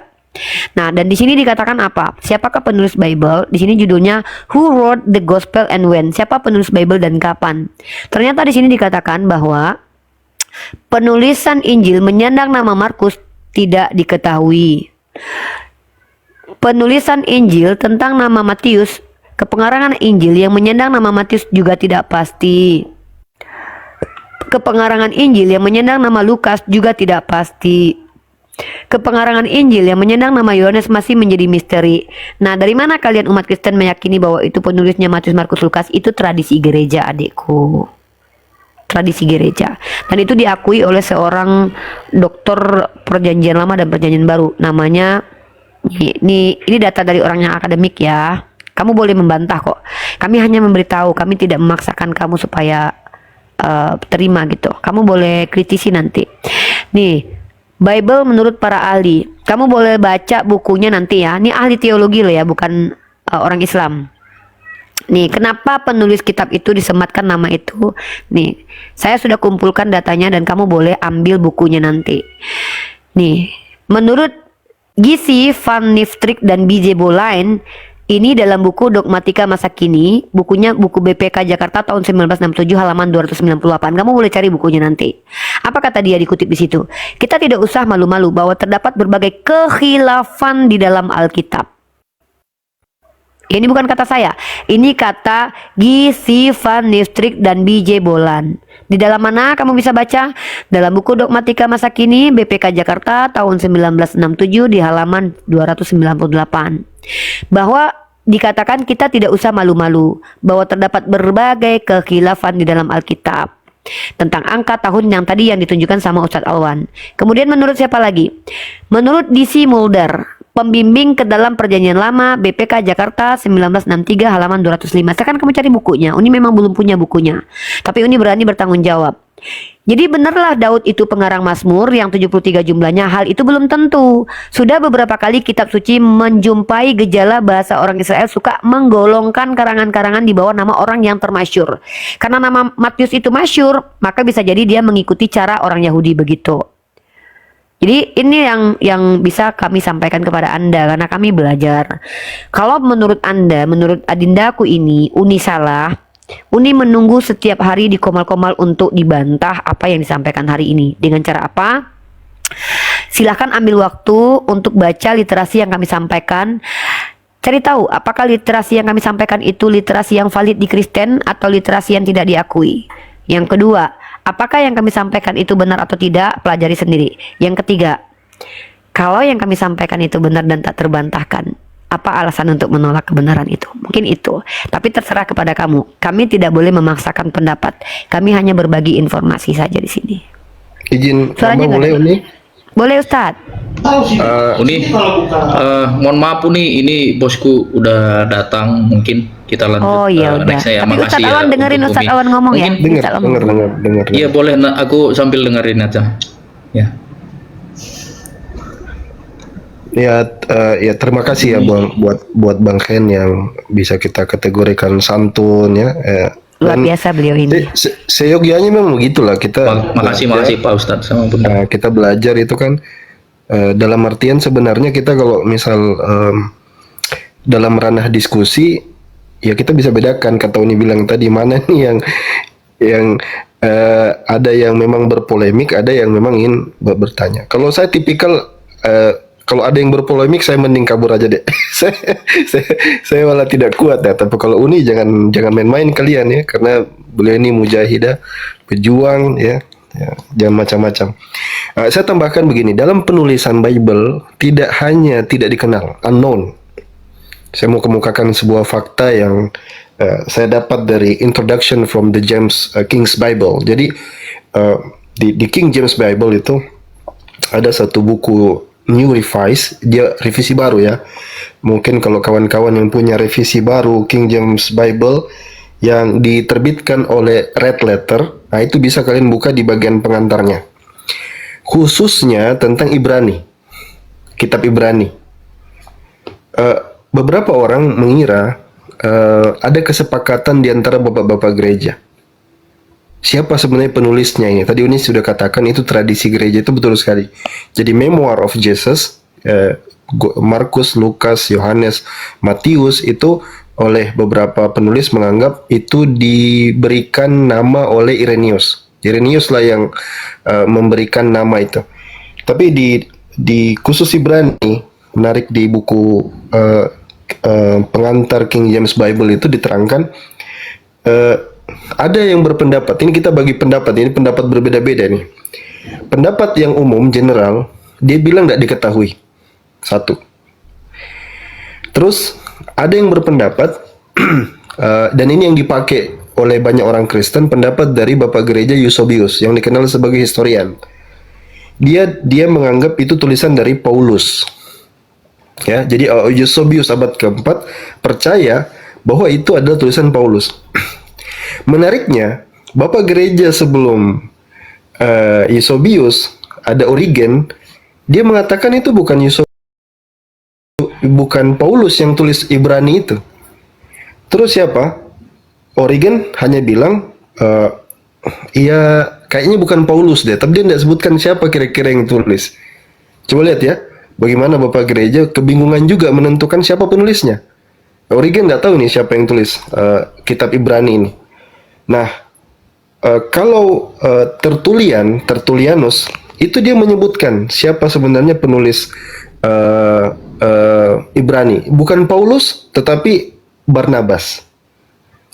Nah, dan di sini dikatakan apa? Siapakah penulis Bible? Di sini judulnya Who Wrote the Gospel and When? Siapa penulis Bible dan kapan? Ternyata di sini dikatakan bahwa penulisan Injil menyandang nama Markus tidak diketahui. Penulisan Injil tentang nama Matius, kepengarangan Injil yang menyandang nama Matius juga tidak pasti. Kepengarangan Injil yang menyandang nama Lukas juga tidak pasti. Kepengarangan Injil yang menyandang nama Yohanes masih menjadi misteri. Nah, dari mana kalian umat Kristen meyakini bahwa itu penulisnya Matius, Markus, Lukas? Itu tradisi gereja, adikku. Tradisi gereja. Dan itu diakui oleh seorang dokter Perjanjian Lama dan Perjanjian Baru. Namanya, ini data dari orang yang akademik ya. Kamu boleh membantah kok. Kami hanya memberitahu, kami tidak memaksakan kamu supaya terima gitu. Kamu boleh kritisi nanti. Nih, Bible menurut para ahli. Kamu boleh baca bukunya nanti ya. Ini ahli teologi loh ya, bukan orang Islam. Nih, kenapa penulis kitab itu disematkan nama itu? Nih, saya sudah kumpulkan datanya dan kamu boleh ambil bukunya nanti. Nih, menurut Gizi Van Niftrik dan B.J. Boleyn, ini dalam buku Dogmatika Masa Kini, buku BPK Jakarta tahun 1967 halaman 298. Kamu boleh cari bukunya nanti. Apa kata dia dikutip di situ? Kita tidak usah malu-malu bahwa terdapat berbagai kekhilafan di dalam Alkitab. Ini bukan kata saya, ini kata Gizi Van Niftrik dan B.J. Boleyn. Di dalam mana kamu bisa baca? Dalam buku Dogmatika Masa Kini BPK Jakarta tahun 1967 di halaman 298. Bahwa dikatakan kita tidak usah malu-malu bahwa terdapat berbagai kekhilafan di dalam Alkitab. Tentang angka tahun yang tadi yang ditunjukkan sama Ustadz Alwan. Kemudian menurut siapa lagi? Menurut D.C. Mulder, pembimbing ke dalam Perjanjian Lama BPK Jakarta 1963 halaman 205. Sekarang kamu cari bukunya. Uni memang belum punya bukunya, tapi Uni berani bertanggung jawab. Jadi benarlah Daud itu pengarang Mazmur yang 73 jumlahnya. Hal itu belum tentu. Sudah beberapa kali kitab suci menjumpai gejala bahasa orang Israel suka menggolongkan karangan-karangan di bawah nama orang yang termasyur. Karena nama Matius itu masyur, maka bisa jadi dia mengikuti cara orang Yahudi begitu. Jadi ini yang bisa kami sampaikan kepada Anda karena kami belajar. Kalau menurut Anda, menurut adindaku ini, Uni salah, Uni menunggu setiap hari di komal-komal untuk dibantah apa yang disampaikan hari ini. Dengan cara apa? Silahkan ambil waktu untuk baca literasi yang kami sampaikan. Cari tahu apakah literasi yang kami sampaikan itu literasi yang valid di Kristen atau literasi yang tidak diakui. Yang kedua, apakah yang kami sampaikan itu benar atau tidak? Pelajari sendiri. Yang ketiga, kalau yang kami sampaikan itu benar dan tak terbantahkan, apa alasan untuk menolak kebenaran itu? Mungkin itu. Tapi terserah kepada kamu. Kami tidak boleh memaksakan pendapat. Kami hanya berbagi informasi saja di sini. Izin Suaranya nama nggak boleh ada? Uni? Boleh Ustadz. Uni, mohon maaf Uni, ini bosku udah datang. Mungkin kita lanjut. Oh iya udah. Nextnya ya. Tapi Makasih Ustadz Awan dengerin untuk Ustadz Umi. Awan ngomong ya. Mungkin Dengar, Ustadz Awan dengar. Iya boleh, aku sambil dengerin aja. Ya. Ya terima kasih ya buat Bang Ken yang bisa kita kategorikan santun ya. luar Dan biasa beliau ini. seyogianya memang begitulah kita. Makasih Pak Ustadz sama Bunda. Kita belajar itu kan dalam artian sebenarnya kita kalau misal dalam ranah diskusi ya kita bisa bedakan, kata Uni bilang tadi, mana nih yang ada yang memang berpolemik, ada yang memang ingin bertanya. Kalau saya tipikal kalau ada yang berpolemik saya mending kabur aja deh. saya, saya malah tidak kuat ya. Tapi kalau Uni jangan main-main kalian ya, karena beliau ini mujahidah, pejuang ya. Ya, jangan macam-macam. Saya tambahkan begini, dalam penulisan Bible tidak hanya tidak dikenal, unknown. Saya mau kemukakan sebuah fakta yang saya dapat dari Introduction from the King's Bible. Jadi di King James Bible itu ada satu buku New Revised, dia revisi baru ya. Mungkin kalau kawan-kawan yang punya revisi baru King James Bible yang diterbitkan oleh Red Letter, nah itu bisa kalian buka di bagian pengantarnya. Khususnya tentang Ibrani, kitab Ibrani. Beberapa orang mengira ada kesepakatan di antara bapak-bapak gereja. Siapa sebenarnya penulisnya ini? Tadi Uni sudah katakan itu tradisi gereja, itu betul sekali. Jadi Memoir of Jesus, Markus, Lukas, Yohanes, Matius itu oleh beberapa penulis menganggap itu diberikan nama oleh Irenaeus. Irenaeus lah yang memberikan nama itu. Tapi di khusus Ibrani, menarik di buku pengantar King James Bible itu diterangkan ada yang berpendapat, ini kita bagi pendapat, ini pendapat berbeda-beda nih. Pendapat yang umum, general, dia bilang tidak diketahui. Satu. Terus ada yang berpendapat dan ini yang dipakai oleh banyak orang Kristen, pendapat dari Bapak Gereja Eusebius yang dikenal sebagai historian. Dia menganggap itu tulisan dari Paulus. Ya, jadi Eusebius abad keempat percaya bahwa itu adalah tulisan Paulus. Menariknya, Bapak Gereja sebelum Eusebius ada Origen, dia mengatakan itu bukan Paulus yang tulis Ibrani itu. Terus siapa? Origen hanya bilang, iya kayaknya bukan Paulus deh, tapi dia tidak sebutkan siapa kira-kira yang tulis. Coba lihat ya, bagaimana Bapak Gereja kebingungan juga menentukan siapa penulisnya. Origen nggak tahu nih siapa yang tulis kitab Ibrani ini. Nah, kalau Tertullianus itu dia menyebutkan siapa sebenarnya penulis Ibrani, bukan Paulus tetapi Barnabas.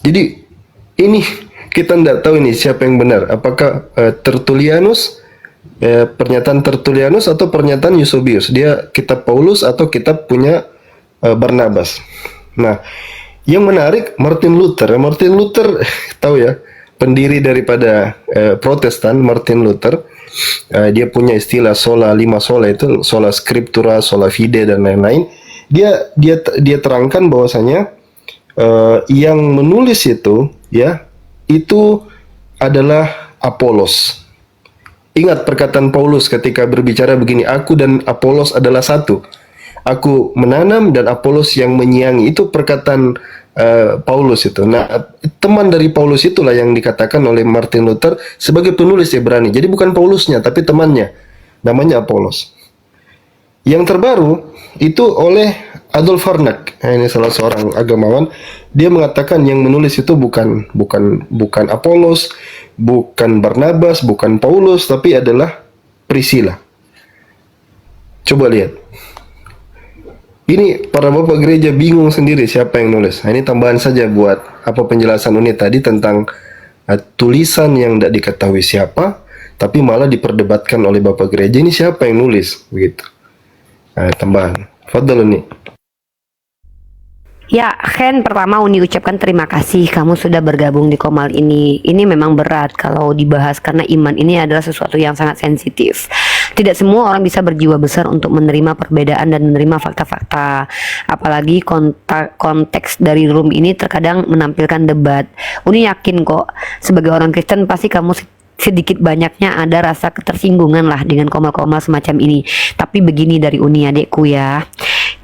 Jadi ini kita tidak tahu ini siapa yang benar, apakah Tertullianus, pernyataan Tertullianus atau pernyataan Eusebius, dia kitab Paulus atau kitab punya Barnabas. Nah, yang menarik Martin Luther tahu ya, pendiri daripada Protestan, Martin Luther. Dia punya istilah lima sola itu, sola scriptura, sola fide dan lain-lain. Dia terangkan bahwasanya yang menulis itu ya, itu adalah Apolos. Ingat perkataan Paulus ketika berbicara begini, aku dan Apolos adalah satu. Aku menanam dan Apolos yang menyiangi. Itu perkataan Paulus itu. Nah, teman dari Paulus itulah yang dikatakan oleh Martin Luther sebagai penulis Ibrani. Jadi bukan Paulusnya, tapi temannya. Namanya Apolos. Yang terbaru itu oleh Adolf Harnack. Ini salah seorang agamawan. Dia mengatakan yang menulis itu bukan Apolos, bukan Barnabas, bukan Paulus, tapi adalah Priscilla. Coba lihat. Ini para bapak gereja bingung sendiri siapa yang nulis. Nah, ini tambahan saja buat apa penjelasan Uni tadi tentang tulisan yang tidak diketahui siapa, tapi malah diperdebatkan oleh bapak gereja, ini siapa yang nulis, begitu. Nah, tambahan. Fadhal Uni. Ya, Ken, pertama Uni ucapkan terima kasih kamu sudah bergabung di Komal ini. Ini memang berat kalau dibahas karena iman ini adalah sesuatu yang sangat sensitif. Tidak semua orang bisa berjiwa besar untuk menerima perbedaan dan menerima fakta-fakta. Apalagi konteks dari room ini terkadang menampilkan debat. Uni yakin kok, sebagai orang Kristen pasti kamu sedikit banyaknya ada rasa ketersinggungan lah dengan komal-komal semacam ini. Tapi begini dari Uni adekku ya.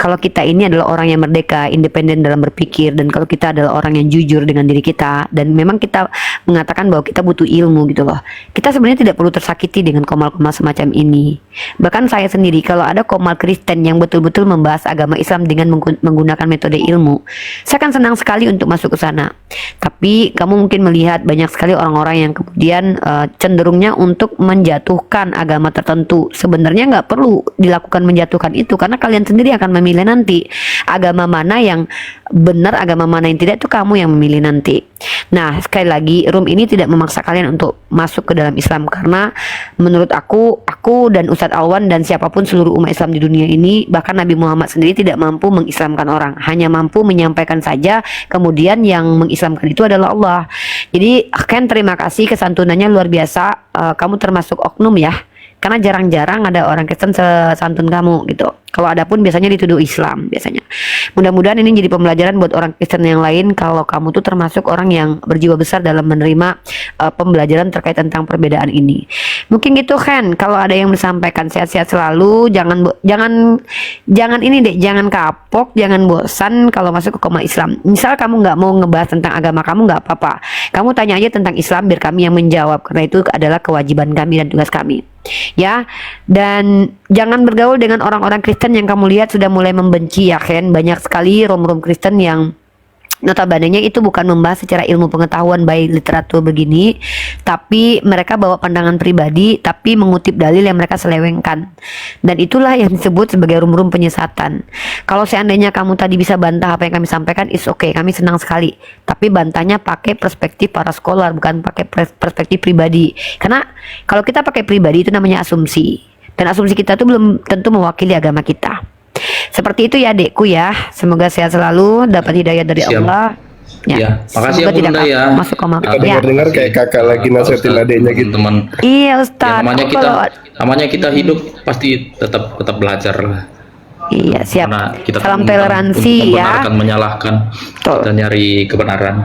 kalau kita ini adalah orang yang merdeka, independen dalam berpikir, dan kalau kita adalah orang yang jujur dengan diri kita, dan memang kita mengatakan bahwa kita butuh ilmu gitu loh, kita sebenarnya tidak perlu tersakiti dengan komal-komal semacam ini. Bahkan saya sendiri, kalau ada komal Kristen yang betul-betul membahas agama Islam dengan menggunakan metode ilmu, saya akan senang sekali untuk masuk ke sana. Tapi kamu mungkin melihat banyak sekali orang-orang yang kemudian cenderungnya untuk menjatuhkan agama tertentu. Sebenarnya nggak perlu dilakukan menjatuhkan itu, karena kalian sendiri akan memilih nanti agama mana yang benar, agama mana yang tidak, itu kamu yang memilih nanti. Nah, sekali lagi, room ini tidak memaksa kalian untuk masuk ke dalam Islam, karena menurut aku dan Ustadz Alwan dan siapapun seluruh umat Islam di dunia ini, bahkan Nabi Muhammad sendiri tidak mampu mengislamkan orang, hanya mampu menyampaikan saja, kemudian yang mengislamkan itu adalah Allah. Jadi Ken, terima kasih, kesantunannya luar biasa. Kamu termasuk oknum ya, karena jarang-jarang ada orang Kristen sesantun kamu gitu. Kalau ada pun biasanya dituduh Islam biasanya. Mudah-mudahan ini jadi pembelajaran buat orang Kristen yang lain, kalau kamu tuh termasuk orang yang berjiwa besar dalam menerima pembelajaran terkait tentang perbedaan ini. Mungkin gitu Ken, kalau ada yang disampaikan, sehat-sehat selalu, jangan ini deh, jangan kapok, jangan bosan kalau masuk ke koma Islam. Misal kamu nggak mau ngebahas tentang agama kamu, nggak apa-apa, kamu tanya aja tentang Islam biar kami yang menjawab, karena itu adalah kewajiban kami dan tugas kami ya. Dan jangan bergaul dengan orang-orang Kristen yang kamu lihat sudah mulai membenci ya Ken. Banyak sekali rom-rom Kristen yang notabene-nya itu bukan membahas secara ilmu pengetahuan baik literatur begini, tapi mereka bawa pandangan pribadi tapi mengutip dalil yang mereka selewengkan, dan itulah yang disebut sebagai rum-rum penyesatan. Kalau seandainya kamu tadi bisa bantah apa yang kami sampaikan, is okay, kami senang sekali, tapi bantahnya pakai perspektif para scholar, bukan pakai perspektif pribadi, karena kalau kita pakai pribadi itu namanya asumsi, dan asumsi kita tuh belum tentu mewakili agama kita. Seperti itu ya adekku ya. Semoga sehat selalu, dapat hidayah dari Siap. Allah. Ya, makasih semoga ya, tidak Bunda ya. masuk koma. Kita Ya. dengar-dengar kayak kakak lagi nasihatin adiknya gitu. Teman. Iya Ya, Ustaz. namanya kita hidup pasti tetap belajar lah. Iya siap. Karena kita Salam tak toleransi ya. membenarkan, menyalahkan, Betul. dan nyari kebenaran.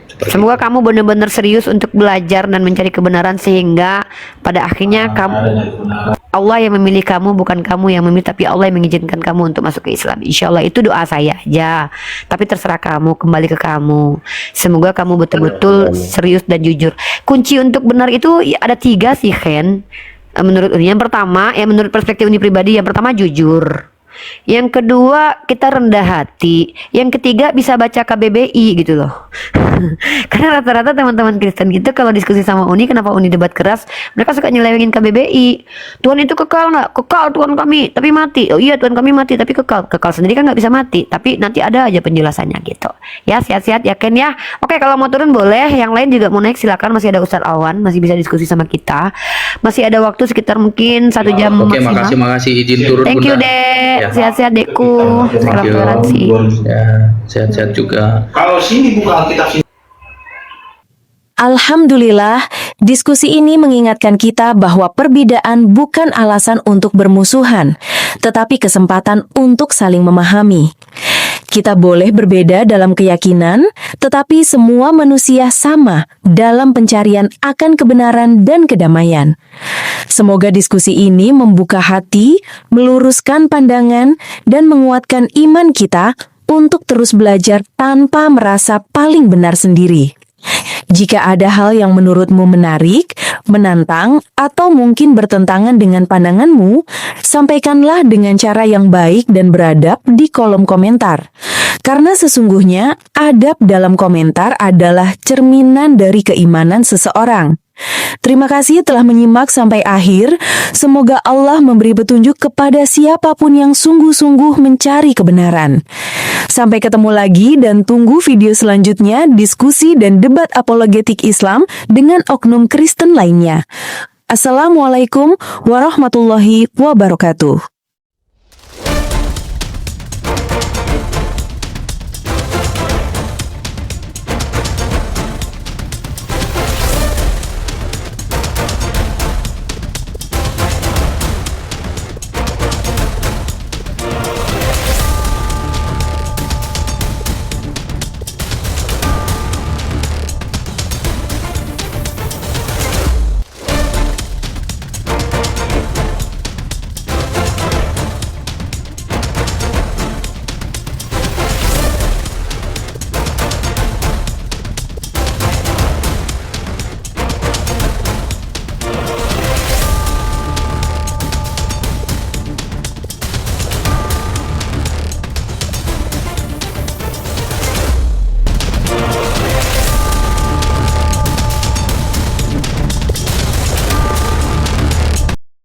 Seperti Semoga kamu benar-benar serius untuk belajar dan mencari kebenaran, sehingga pada akhirnya Allah yang memilih kamu, bukan kamu yang memilih, tapi Allah yang mengizinkan kamu untuk masuk ke Islam. Insya Allah, itu doa saya aja. Tapi terserah kamu, kembali ke kamu. Semoga kamu betul-betul serius dan jujur. Kunci untuk benar itu ada 3 sih Ken. Menurut Uni, yang pertama, ya menurut perspektif Uni pribadi, yang pertama jujur. Yang kedua, kita rendah hati. Yang ketiga, bisa baca KBBI gitu loh. Karena rata-rata teman-teman Kristen gitu kalau diskusi sama Uni, kenapa Uni debat keras, mereka suka nyelewengin KBBI. Tuhan itu kekal nggak? Kekal Tuhan kami, tapi mati. Oh iya, Tuhan kami mati, tapi kekal. Kekal sendiri kan nggak bisa mati, tapi nanti ada aja penjelasannya gitu. Ya, sehat-sehat ya Ken ya. Oke, kalau mau turun boleh. Yang lain juga mau naik silakan. Masih ada Ustadz Alwan, masih bisa diskusi sama kita. Masih ada waktu sekitar mungkin 1 jam Oke, maksimal. makasih izin turun Thank you Bunda. Dek. Ya. Sehat-sehat Dekku. Thank Salam you. toleransi. Ya, sehat-sehat juga. Kalau sini buka Alkitab sini. Alhamdulillah, diskusi ini mengingatkan kita bahwa perbedaan bukan alasan untuk bermusuhan, tetapi kesempatan untuk saling memahami. Kita boleh berbeda dalam keyakinan, tetapi semua manusia sama dalam pencarian akan kebenaran dan kedamaian. Semoga diskusi ini membuka hati, meluruskan pandangan, dan menguatkan iman kita untuk terus belajar tanpa merasa paling benar sendiri. Jika ada hal yang menurutmu menarik, menantang, atau mungkin bertentangan dengan pandanganmu, sampaikanlah dengan cara yang baik dan beradab di kolom komentar. Karena sesungguhnya, adab dalam komentar adalah cerminan dari keimanan seseorang. Terima kasih telah menyimak sampai akhir. Semoga Allah memberi petunjuk kepada siapapun yang sungguh-sungguh mencari kebenaran. Sampai ketemu lagi dan tunggu video selanjutnya diskusi dan debat apologetik Islam dengan oknum Kristen lainnya. Assalamualaikum warahmatullahi wabarakatuh.